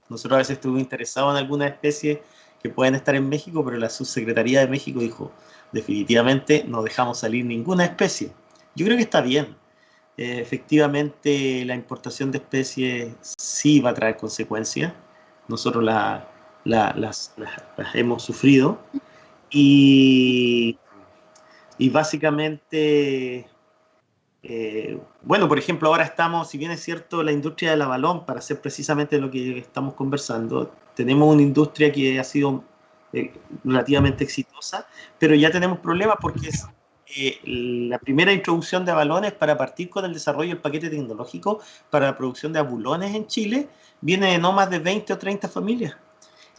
Nosotros a veces estuvimos interesados en algunas especies que pueden estar en México, pero la Subsecretaría de México dijo, definitivamente no dejamos salir ninguna especie. Yo creo que está bien. Efectivamente, la importación de especies sí va a traer consecuencias. Nosotros las hemos sufrido. Y básicamente, bueno, por ejemplo, ahora estamos, si bien es cierto, la industria del abalón, para hacer precisamente lo que estamos conversando, tenemos una industria que ha sido relativamente exitosa, pero ya tenemos problemas porque la primera introducción de abalones para partir con el desarrollo del paquete tecnológico para la producción de abulones en Chile viene de no más de 20 o 30 familias.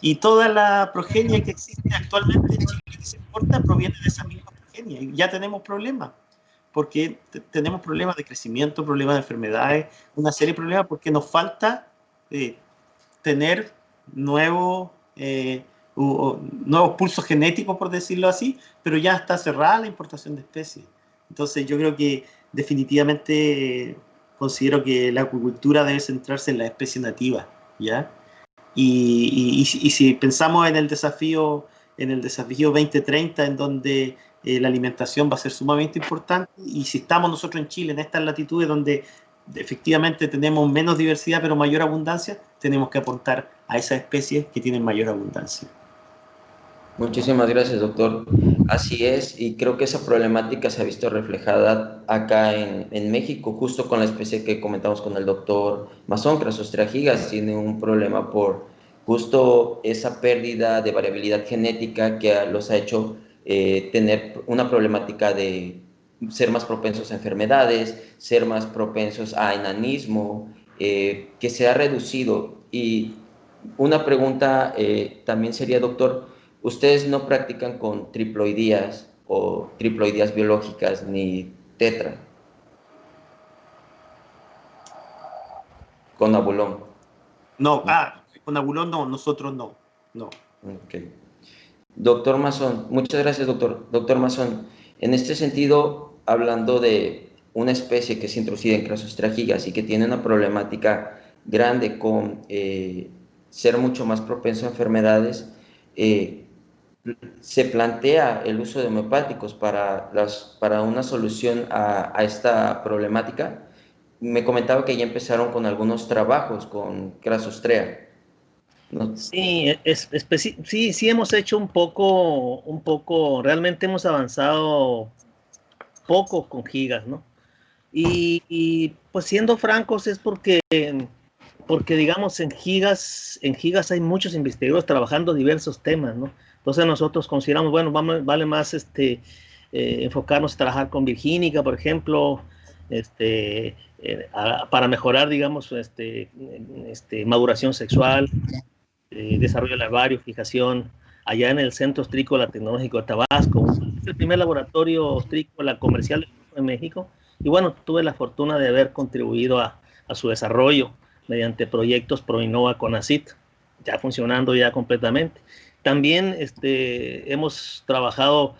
Y toda la progenie que existe actualmente en Chile que se exporta proviene de esa misma progenie. Y ya tenemos problemas, porque tenemos problemas de crecimiento, problemas de enfermedades, una serie de problemas porque nos falta tener nuevos pulsos genéticos, por decirlo así, pero ya está cerrada la importación de especies. Entonces yo creo que definitivamente considero que la acuicultura debe centrarse en las especies nativas, ¿ya? Y si pensamos en el desafío 2030, en donde la alimentación va a ser sumamente importante, y si estamos nosotros en Chile, en estas latitudes donde efectivamente tenemos menos diversidad pero mayor abundancia, tenemos que apuntar a esas especies que tienen mayor abundancia. Muchísimas gracias, doctor. Así es, y creo que esa problemática se ha visto reflejada acá en México, justo con la especie que comentamos con el doctor Mazón. Crassostrea gigas tiene un problema por justo esa pérdida de variabilidad genética que los ha hecho tener una problemática de ser más propensos a enfermedades, ser más propensos a enanismo, que se ha reducido. Y una pregunta también sería, doctor, ustedes no practican con triploidías o triploidías biológicas ni tetra, con abulón. No, con abulón no, nosotros no. Okay. Doctor Mazón, muchas gracias, doctor. Doctor Mazón, en este sentido, hablando de una especie que es introducida en Crassostrea gigas y que tiene una problemática grande con ser mucho más propenso a enfermedades, se plantea el uso de homeopáticos para una solución a esta problemática. Me comentaba que ya empezaron con algunos trabajos con Crassostrea, ¿no? Sí, sí hemos hecho un poco, realmente hemos avanzado poco con gigas, ¿no? Y pues siendo francos es porque digamos en gigas hay muchos investigadores trabajando diversos temas, ¿no? Entonces nosotros consideramos, bueno, vale más enfocarnos a trabajar con virgínica, por ejemplo, para mejorar, digamos, maduración sexual, desarrollo larvario, fijación, allá en el Centro Ostrícola Tecnológico de Tabasco. Es el primer laboratorio ostrícola comercial de México. Y bueno, tuve la fortuna de haber contribuido a su desarrollo mediante proyectos ProInnova con ACIT, ya funcionando ya completamente. También hemos trabajado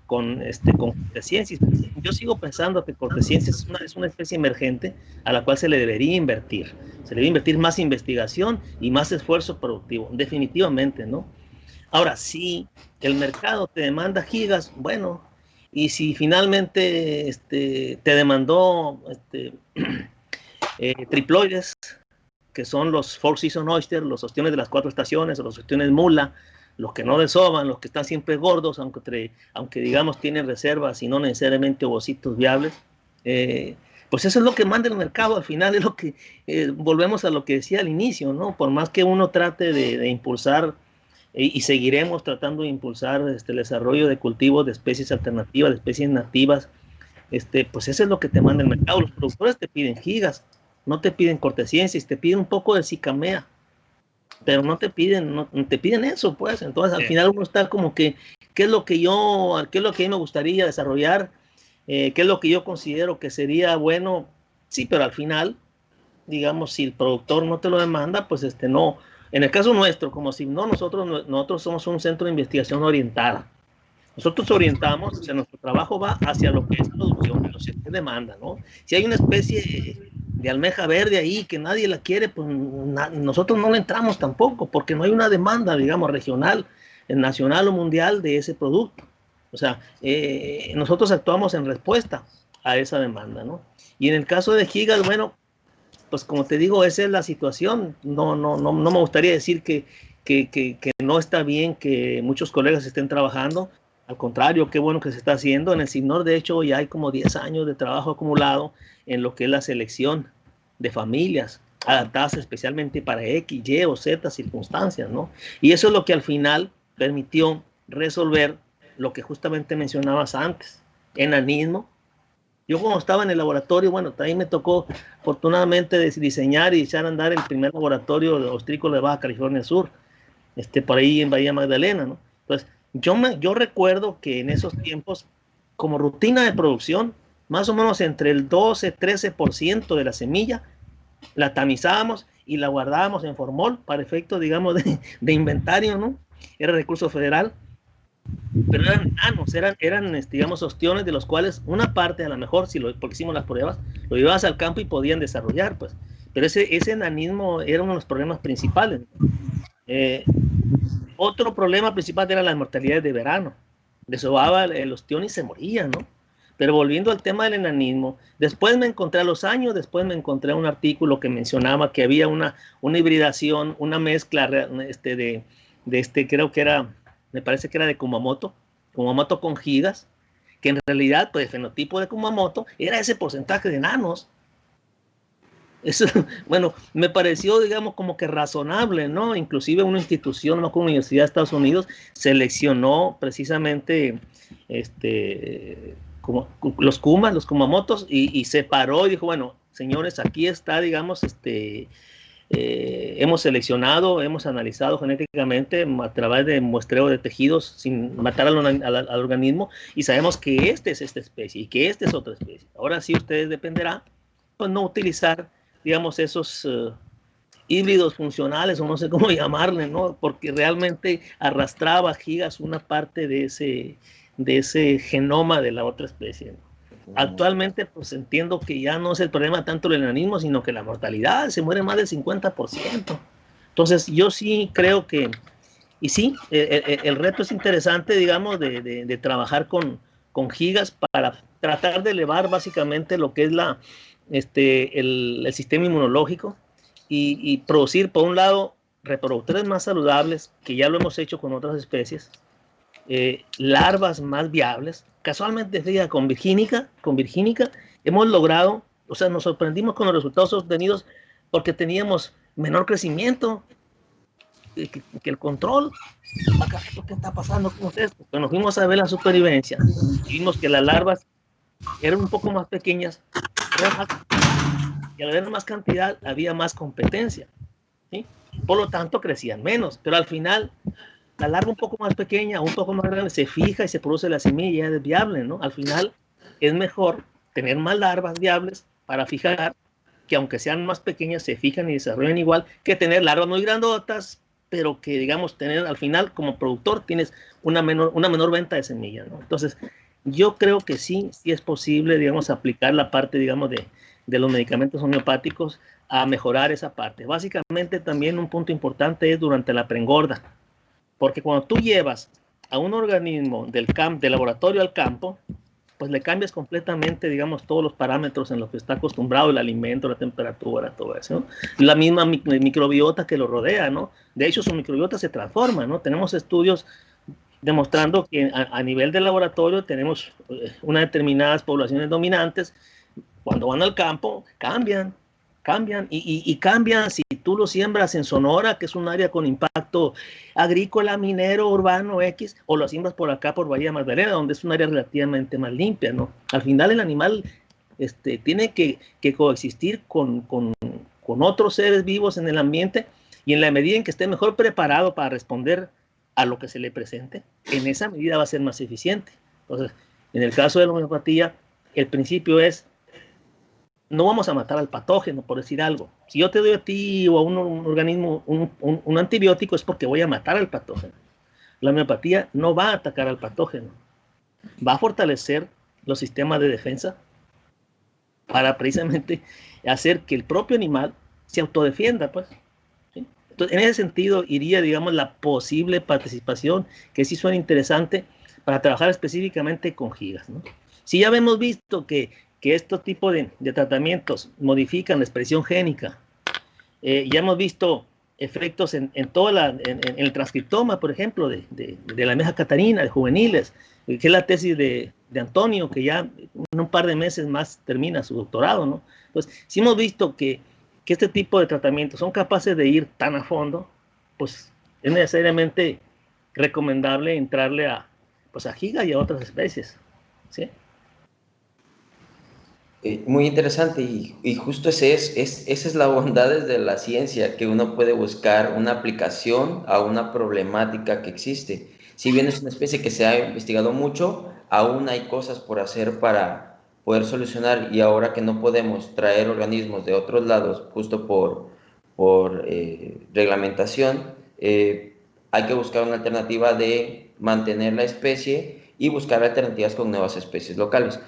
con Cortesciensis. Yo sigo pensando que Cortesciensis es una especie emergente a la cual se le debería invertir. Se le debe invertir más investigación y más esfuerzo productivo, definitivamente, ¿no? Ahora, si el mercado te demanda gigas, bueno, y si finalmente te demandó triploides, que son los Four Season Oyster, los ostiones de las 4 estaciones, o los ostiones mula, los que no desovan, los que están siempre gordos, aunque digamos tienen reservas y no necesariamente ovocitos viables, pues eso es lo que manda el mercado. Al final es lo que, volvemos a lo que decía al inicio, ¿no? Por más que uno trate de impulsar, y seguiremos tratando de impulsar el desarrollo de cultivos de especies alternativas, de especies nativas, pues eso es lo que te manda el mercado. Los productores te piden gigas, no te piden Cortesciensis, te piden un poco de Zicamea, pero no te piden eso, pues. Entonces al final uno está como que, ¿qué es lo que a mí me gustaría desarrollar? ¿Qué es lo que yo considero que sería bueno? Sí, pero al final, digamos, si el productor no te lo demanda, pues no. En el caso nuestro, como si no, nosotros somos un centro de investigación orientada. Nosotros orientamos, o sea, nuestro trabajo va hacia lo que es producción, lo que se demanda, ¿no? Si hay una especie de almeja verde ahí que nadie la quiere, pues nosotros no le entramos tampoco, porque no hay una demanda, digamos, regional, nacional o mundial de ese producto. O sea, nosotros actuamos en respuesta a esa demanda, ¿no? Y en el caso de gigas, bueno, pues como te digo, esa es la situación. No me gustaría decir que no está bien que muchos colegas estén trabajando. Al contrario, qué bueno que se está haciendo. En el CIGNOR, de hecho, ya hay como 10 años de trabajo acumulado en lo que es la selección de familias adaptadas especialmente para X, Y o Z circunstancias, ¿no? Y eso es lo que al final permitió resolver lo que justamente mencionabas antes, enanismo. Yo cuando estaba en el laboratorio, bueno, también me tocó afortunadamente diseñar y echar a andar el primer laboratorio de ostrícola de Baja California Sur, por ahí en Bahía Magdalena, ¿no? Entonces, yo recuerdo que en esos tiempos, como rutina de producción, más o menos entre el 12-13% de la semilla la tamizábamos y la guardábamos en formol para efectos, digamos, de inventario, ¿no? Era recurso federal, pero eran enanos, eran digamos, ostiones de los cuales una parte, a lo mejor, porque hicimos las pruebas, lo llevabas al campo y podían desarrollar, pues. Pero ese enanismo era uno de los problemas principales. Otro problema principal era las mortalidades de verano. Desobaba el ostión y se moría, ¿no? Pero volviendo al tema del enanismo, después me encontré un artículo que mencionaba que había una hibridación, una mezcla creo que era, me parece que era de Kumamoto con gigas, que en realidad, pues el fenotipo de Kumamoto era ese porcentaje de enanos. Eso, bueno, me pareció, digamos, como que razonable, ¿no? Inclusive una institución, no como una universidad de Estados Unidos, seleccionó precisamente como los Kumamotos y separó y dijo, bueno, señores, aquí está, digamos, hemos seleccionado, hemos analizado genéticamente a través de muestreo de tejidos sin matar al organismo y sabemos que este es esta especie y que este es otra especie. Ahora sí ustedes dependerá, pues no utilizar, digamos, esos híbridos funcionales o no sé cómo llamarle, ¿no? Porque realmente arrastraba gigas una parte de ese genoma de la otra especie, ¿no? Actualmente, pues entiendo que ya no es el problema tanto el enanismo, sino que la mortalidad, se muere más del 50%. Entonces, yo sí creo que, y sí, el reto es interesante, digamos, de trabajar con gigas para tratar de elevar básicamente lo que es el sistema inmunológico y producir, por un lado, reproductores más saludables, que ya lo hemos hecho con otras especies, larvas más viables. Casualmente, fíjate, con virgínica hemos logrado, o sea, nos sorprendimos con los resultados obtenidos porque teníamos menor crecimiento que el control. ¿Qué está pasando con ustedes? Cuando fuimos a ver la supervivencia, vimos que las larvas eran un poco más pequeñas, y al haber más cantidad había más competencia, ¿sí? Por lo tanto crecían menos, pero al final la larva un poco más pequeña, un poco más grande, se fija y se produce la semilla, es viable, ¿no? Al final es mejor tener más larvas viables para fijar, que aunque sean más pequeñas, se fijan y desarrollan igual, que tener larvas muy grandotas, pero que, digamos, tener al final, como productor, tienes una menor venta de semillas, ¿no? Entonces, yo creo que sí es posible, digamos, aplicar la parte, digamos, de los medicamentos homeopáticos a mejorar esa parte. Básicamente, también un punto importante es durante la preengorda. Porque cuando tú llevas a un organismo del laboratorio al campo, pues le cambias completamente, digamos, todos los parámetros en los que está acostumbrado, el alimento, la temperatura, todo eso, ¿no? La misma microbiota que lo rodea, ¿no? De hecho, su microbiota se transforma, ¿no? Tenemos estudios demostrando que a nivel del laboratorio tenemos unas determinadas poblaciones dominantes, cuando van al campo, cambian y cambian si tú lo siembras en Sonora, que es un área con impacto agrícola, minero, urbano, X, o lo siembras por acá, por Bahía Magdalena, donde es un área relativamente más limpia, ¿no? Al final el animal tiene que coexistir con otros seres vivos en el ambiente, y en la medida en que esté mejor preparado para responder a lo que se le presente, en esa medida va a ser más eficiente. Entonces, en el caso de la homeopatía, el principio es: no vamos a matar al patógeno, por decir algo. Si yo te doy a ti o a un organismo un antibiótico, es porque voy a matar al patógeno. La homeopatía no va a atacar al patógeno, va a fortalecer los sistemas de defensa para precisamente hacer que el propio animal se autodefienda, pues, ¿sí? Entonces, en ese sentido iría, digamos, la posible participación, que sí suena interesante, para trabajar específicamente con gigas, ¿no? Si ya hemos visto que estos tipos de tratamientos modifican la expresión génica, ya hemos visto efectos en el transcriptoma, por ejemplo, de la almeja catarina, de juveniles, que es la tesis de Antonio, que ya en un par de meses más termina su doctorado, ¿no? Entonces, si hemos visto que este tipo de tratamientos son capaces de ir tan a fondo, pues es necesariamente recomendable entrarle a giga y a otras especies, ¿sí? Muy interesante y justo esa es la bondad de la ciencia, que uno puede buscar una aplicación a una problemática que existe. Si bien es una especie que se ha investigado mucho, aún hay cosas por hacer para poder solucionar, y ahora que no podemos traer organismos de otros lados justo por reglamentación, hay que buscar una alternativa de mantener la especie y buscar alternativas con nuevas especies locales.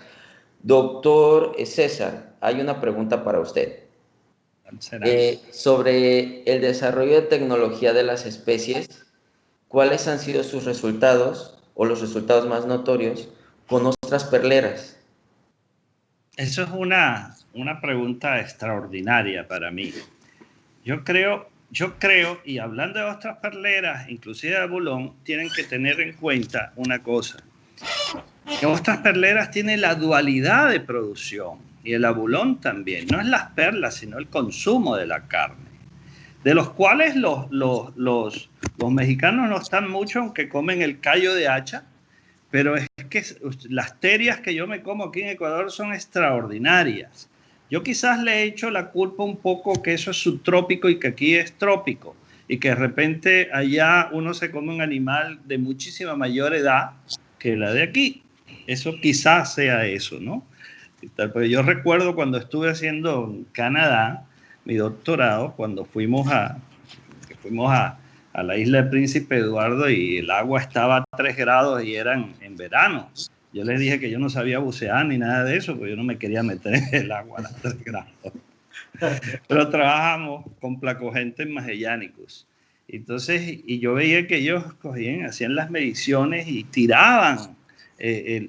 Doctor César, hay una pregunta para usted. ¿Será? Sobre el desarrollo de tecnología de las especies, ¿cuáles han sido sus resultados o los resultados más notorios con ostras perleras? Eso es una pregunta extraordinaria para mí. Yo creo, y hablando de ostras perleras, inclusive de abulón, tienen que tener en cuenta una cosa. Que ostras perleras tiene la dualidad de producción, y el abulón también. No es las perlas, sino el consumo de la carne, de los cuales los mexicanos no están mucho, aunque comen el callo de hacha, pero es que las terias que yo me como aquí en Ecuador son extraordinarias. Yo quizás le he hecho la culpa un poco que eso es subtrópico y que aquí es trópico, y que de repente allá uno se come un animal de muchísima mayor edad que la de aquí. Eso quizás sea eso, ¿no? Pero yo recuerdo cuando estuve haciendo en Canadá mi doctorado, cuando fuimos a la isla del Príncipe Eduardo y el agua estaba a 3 grados y eran en verano. Yo les dije que yo no sabía bucear ni nada de eso, porque yo no me quería meter en el agua a 3 grados. Pero trabajamos con placogentes magellánicos. Entonces, y yo veía que ellos cogían, hacían las mediciones y tiraban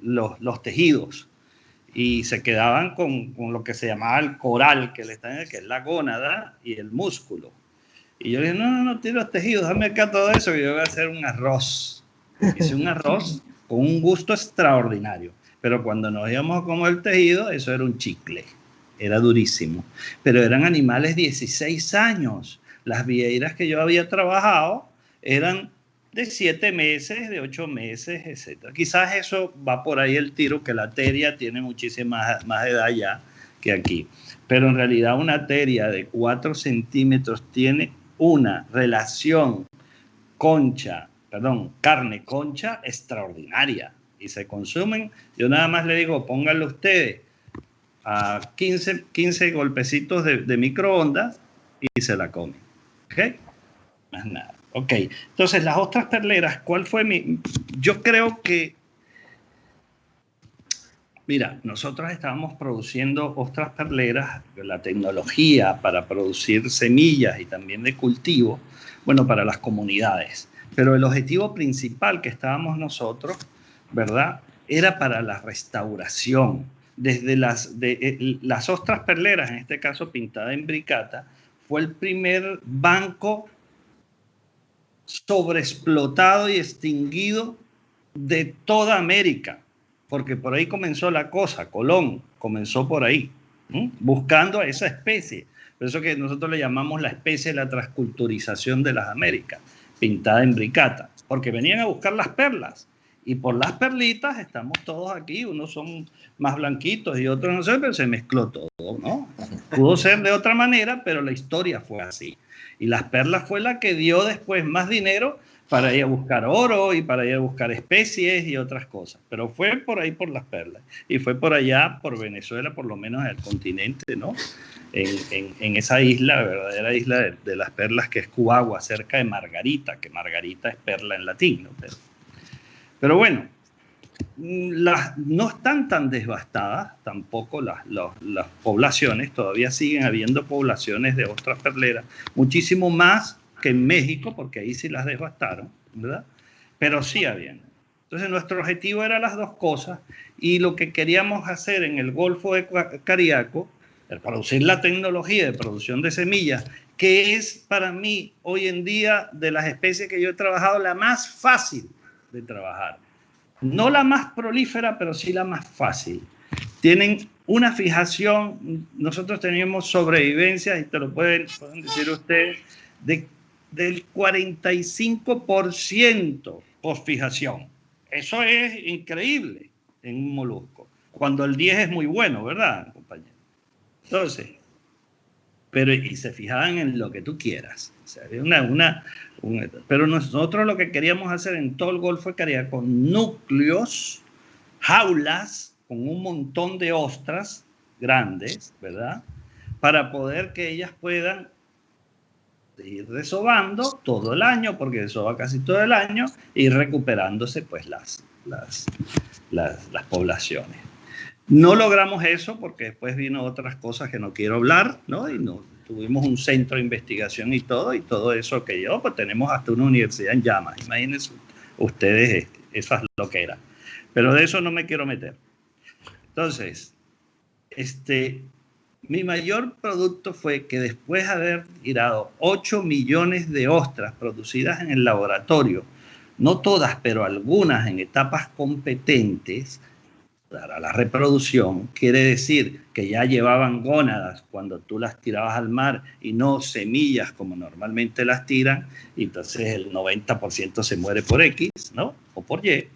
los tejidos y se quedaban con lo que se llamaba el coral, que es la gónada y el músculo. Y yo le dije, no, tiro los tejidos, dame acá todo eso, que yo voy a hacer un arroz. Hice un arroz con un gusto extraordinario. Pero cuando nos íbamos a comer el tejido, eso era un chicle. Era durísimo. Pero eran animales 16 años. Las vieiras que yo había trabajado eran de 7 meses, de 8 meses, etc. Quizás eso va por ahí el tiro, que la teria tiene muchísima más edad ya que aquí. Pero en realidad una teria de 4 centímetros tiene una relación carne-concha extraordinaria. Y se consumen, yo nada más le digo, pónganlo ustedes a 15 golpecitos de microondas y se la comen. ¿Ok? Más nada. Ok. Entonces, las ostras perleras, ¿cuál fue yo creo que, mira, nosotros estábamos produciendo ostras perleras, la tecnología para producir semillas y también de cultivo, bueno, para las comunidades. Pero el objetivo principal que estábamos nosotros, ¿verdad?, era para la restauración. Desde las ostras perleras, en este caso pintada en bricata, fue el primer banco sobreexplotado y extinguido de toda América, porque por ahí comenzó la cosa. Colón comenzó por ahí, buscando a esa especie. Por eso que nosotros le llamamos la especie de la transculturización de las Américas, pintada en bricata, porque venían a buscar las perlas. Y por las perlitas estamos todos aquí, unos son más blanquitos y otros no sé, pero se mezcló todo, ¿no? Pudo ser de otra manera, pero la historia fue así. Y las perlas fue la que dio después más dinero para ir a buscar oro y para ir a buscar especies y otras cosas. Pero fue por ahí por las perlas. Y fue por allá, por Venezuela, por lo menos en el continente, ¿no? En esa isla, la verdadera isla de las perlas, que es Cubagua, cerca de Margarita, que Margarita es perla en latín, ¿no? Pero bueno, no están tan devastadas tampoco las poblaciones, todavía siguen habiendo poblaciones de ostras perleras, muchísimo más que en México, porque ahí sí las devastaron, ¿verdad? Pero sí habían. Entonces nuestro objetivo era las dos cosas, y lo que queríamos hacer en el Golfo de Cariaco, el producir la tecnología de producción de semillas, que es para mí hoy en día de las especies que yo he trabajado la más fácil de trabajar. No la más prolífera, pero sí la más fácil. Tienen una fijación, nosotros teníamos sobrevivencia, y te lo pueden decir ustedes, del 45% por fijación. Eso es increíble en un molusco. cuando el 10 es muy bueno, ¿verdad, compañero? Entonces, y se fijaban en lo que tú quieras. O sea, pero nosotros lo que queríamos hacer en todo el Golfo de Caria con núcleos, jaulas, con un montón de ostras grandes, ¿verdad? Para poder que ellas puedan ir desobando todo el año, porque desova casi todo el año, y recuperándose pues las poblaciones. No logramos eso porque después vino otras cosas que no quiero hablar, ¿no? Y tuvimos un centro de investigación y todo eso que pues tenemos hasta una universidad en llamas. Imagínense ustedes esas loqueras. Pero de eso no me quiero meter. Entonces, mi mayor producto fue que después de haber tirado 8 millones de ostras producidas en el laboratorio, no todas, pero algunas en etapas competentes, para la reproducción, quiere decir que ya llevaban gónadas cuando tú las tirabas al mar y no semillas como normalmente las tiran, y entonces el 90% se muere por X, ¿no? O por Y.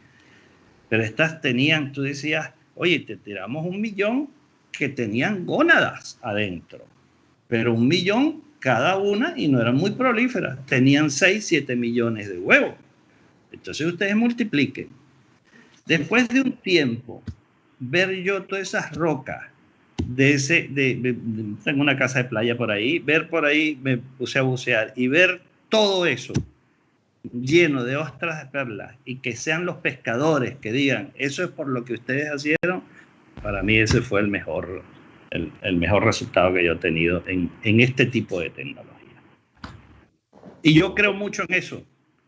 Pero estas tenían, tú decías, oye, te tiramos 1 millón que tenían gónadas adentro, pero 1 millón cada una y no eran muy prolíferas, tenían 6, 7 millones de huevos. Entonces ustedes multipliquen. Después de un tiempo, ver yo todas esas rocas tengo una casa de playa por ahí, ver por ahí, me puse a bucear y ver todo eso lleno de ostras de perlas y que sean los pescadores que digan, eso es por lo que ustedes hicieron, para mí ese fue el mejor resultado que yo he tenido en este tipo de tecnología. Y yo creo mucho en eso.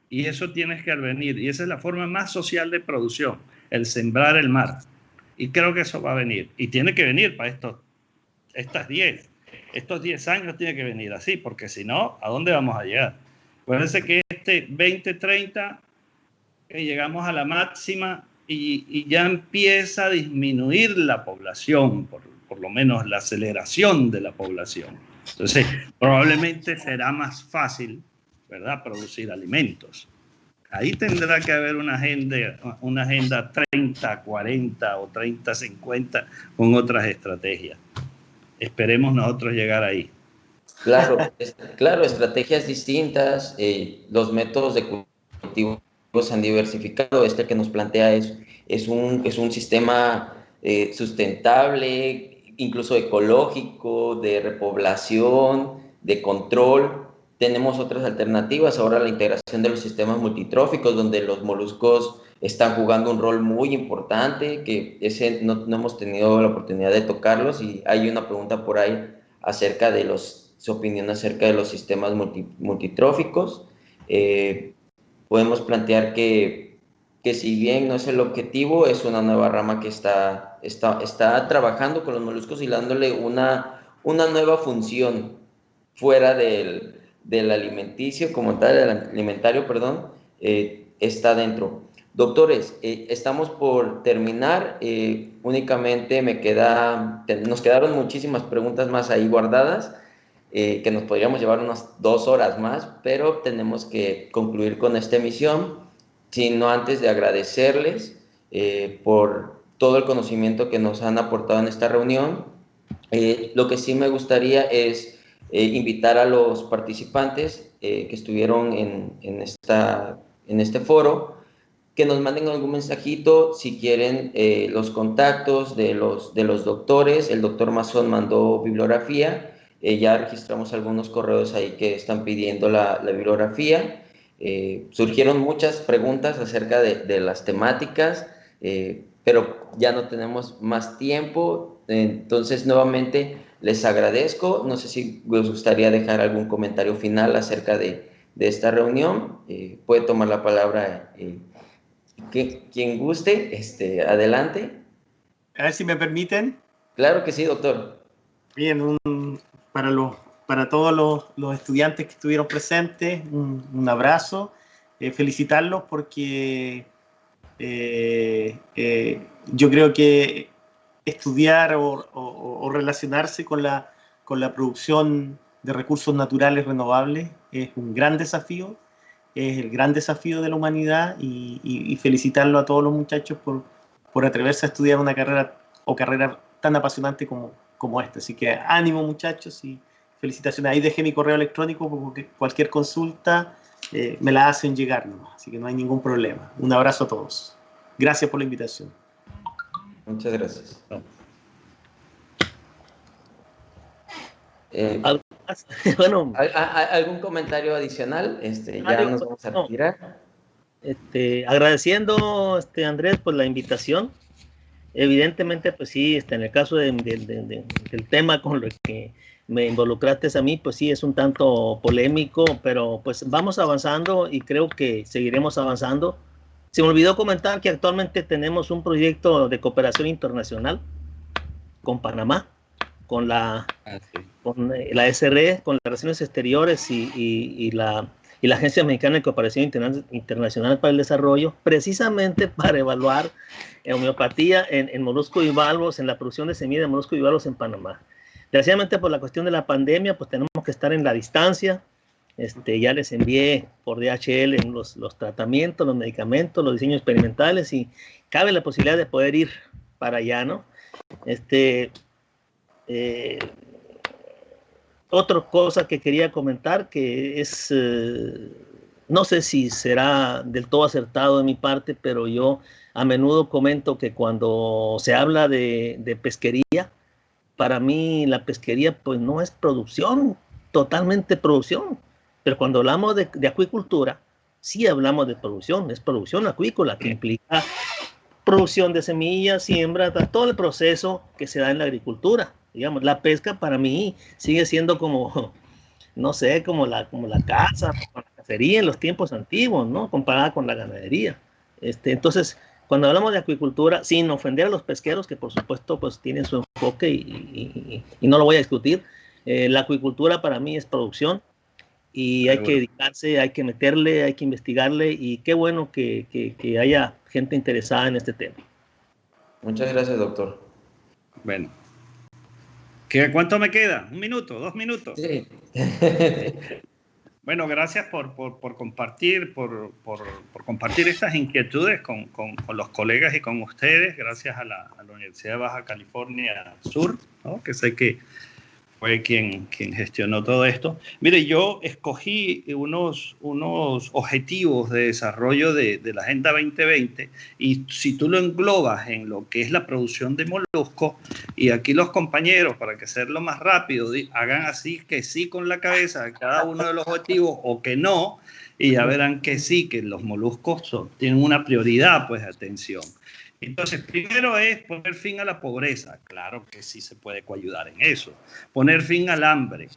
Y eso tienes que venir. Y esa es la forma más social de producción, el sembrar el mar. Y creo que eso va a venir. Y tiene que venir para estos 10 años tiene que venir así, porque si no, ¿a dónde vamos a llegar? Acuérdense que 2030 llegamos a la máxima y ya empieza a disminuir la población, por lo menos la aceleración de la población. Entonces, probablemente será más fácil, ¿verdad?, producir alimentos. Ahí tendrá que haber una agenda 30, 40 o 30, 50 con otras estrategias. Esperemos nosotros llegar ahí. Claro, estrategias distintas, los métodos de cultivo se han diversificado. Este que nos plantea es un sistema sustentable, incluso ecológico, de repoblación, de control. Tenemos otras alternativas, ahora la integración de los sistemas multitróficos, donde los moluscos están jugando un rol muy importante, que ese no hemos tenido la oportunidad de tocarlos, y hay una pregunta por ahí acerca de su opinión acerca de los sistemas multitróficos. Podemos plantear que si bien no es el objetivo, es una nueva rama que está trabajando con los moluscos y dándole una nueva función fuera del alimenticio como tal, del alimentario, perdón, está dentro. Doctores, estamos por terminar. Únicamente nos quedaron muchísimas preguntas más ahí guardadas, que nos podríamos llevar unas 2 horas más, pero tenemos que concluir con esta emisión, sino antes de agradecerles por todo el conocimiento que nos han aportado en esta reunión. Lo que sí me gustaría es invitar a los participantes que estuvieron en este foro, que nos manden algún mensajito si quieren, los contactos de los doctores. El doctor Mazón mandó bibliografía, ya registramos algunos correos ahí que están pidiendo la bibliografía. Surgieron muchas preguntas acerca de las temáticas, pero ya no tenemos más tiempo. Entonces, nuevamente les agradezco. No sé si les gustaría dejar algún comentario final acerca de esta reunión. Puede tomar la palabra quien guste. Adelante. A ver si me permiten. Claro que sí, doctor. Bien, para todos los estudiantes que estuvieron presentes, un abrazo, felicitarlos porque yo creo que estudiar o relacionarse con la producción de recursos naturales renovables es un gran desafío, es el gran desafío de la humanidad, y felicitarlo a todos los muchachos por atreverse a estudiar una carrera o carrera tan apasionante como esta. Así que ánimo, muchachos, y felicitaciones. Ahí dejé mi correo electrónico porque cualquier consulta me la hacen llegar nomás, así que no hay ningún problema. Un abrazo a todos. Gracias por la invitación. Muchas gracias. Bueno, ¿algún comentario adicional? Ya nos vamos a retirar. Agradeciendo, Andrés, por la invitación. Evidentemente, pues sí, en el caso del tema con lo que me involucraste a mí, pues sí, es un tanto polémico, pero pues vamos avanzando y creo que seguiremos avanzando. Se me olvidó comentar que actualmente tenemos un proyecto de cooperación internacional con Panamá, con la SRE, con las Relaciones Exteriores y la Agencia Mexicana de Cooperación Internacional para el Desarrollo, precisamente para evaluar homeopatía en moluscos bivalvos, en la producción de semillas de moluscos bivalvos en Panamá. Desgraciadamente, por la cuestión de la pandemia, pues tenemos que estar en la distancia. Ya les envié por DHL los tratamientos, los medicamentos, los diseños experimentales, y cabe la posibilidad de poder ir para allá, ¿no? Otra cosa que quería comentar, que es, no sé si será del todo acertado de mi parte, pero yo a menudo comento que cuando se habla de pesquería, para mí la pesquería pues no es producción, totalmente producción, pero cuando hablamos de acuicultura, sí hablamos de producción, es producción acuícola, que implica producción de semillas, siembra, todo el proceso que se da en la agricultura. Digamos, la pesca para mí sigue siendo como, no sé, como la caza, como la cacería en los tiempos antiguos, ¿no? Comparada con la ganadería. Entonces, cuando hablamos de acuicultura, sin ofender a los pesqueros, que por supuesto pues tienen su enfoque y no lo voy a discutir, la acuicultura para mí es producción y hay que dedicarse, hay que meterle, hay que investigarle, y qué bueno que haya gente interesada en este tema. Muchas gracias, doctor. Bueno. ¿Cuánto me queda? ¿1 minuto? ¿2 minutos? Sí. Bueno, gracias por compartir, por compartir estas inquietudes con los colegas y con ustedes. Gracias a la Universidad de Baja California Sur, ¿no? Que sé que fue quien gestionó todo esto. Mire, yo escogí unos objetivos de desarrollo de la Agenda 2020, y si tú lo englobas en lo que es la producción de moluscos, y aquí los compañeros, para que hacerlo más rápido, hagan así que sí con la cabeza de cada uno de los objetivos o que no, y ya verán que sí, que los moluscos tienen una prioridad, pues, de atención. Entonces, primero es poner fin a la pobreza. Claro que sí se puede coayudar en eso. Poner fin al hambre.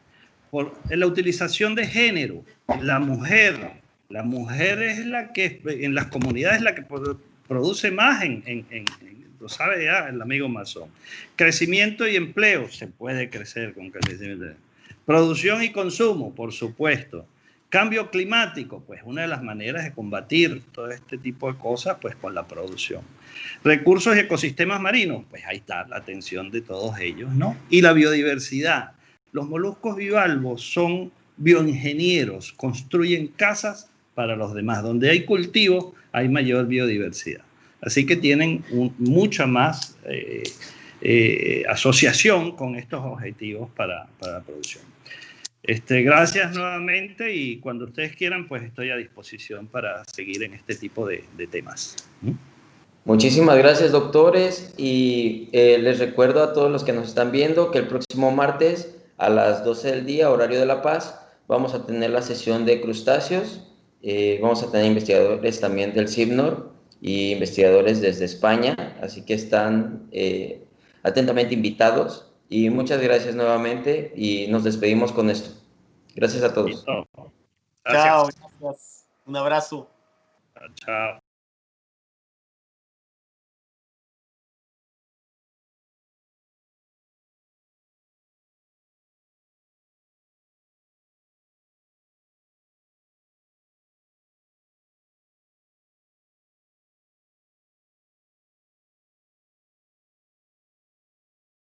En la utilización de género, la mujer es la que en las comunidades es la que produce más, lo sabe ya el amigo Masón. Crecimiento y empleo, se puede crecer con crecimiento. Producción y consumo, por supuesto. Cambio climático, pues una de las maneras de combatir todo este tipo de cosas, pues con la producción. Recursos y ecosistemas marinos, pues ahí está la atención de todos ellos, ¿no? Y la biodiversidad. Los moluscos bivalvos son bioingenieros, construyen casas para los demás. Donde hay cultivos, hay mayor biodiversidad. Así que tienen mucha más asociación con estos objetivos para la producción. Gracias nuevamente, y cuando ustedes quieran, pues estoy a disposición para seguir en este tipo de temas. Muchísimas gracias, doctores, y les recuerdo a todos los que nos están viendo que el próximo martes a las 12 del día, horario de La Paz, vamos a tener la sesión de crustáceos. Vamos a tener investigadores también del CIBNOR y investigadores desde España, así que están atentamente invitados. Y muchas gracias nuevamente, y nos despedimos con esto. Gracias a todos. Gracias. Chao, gracias. Un abrazo. Chao.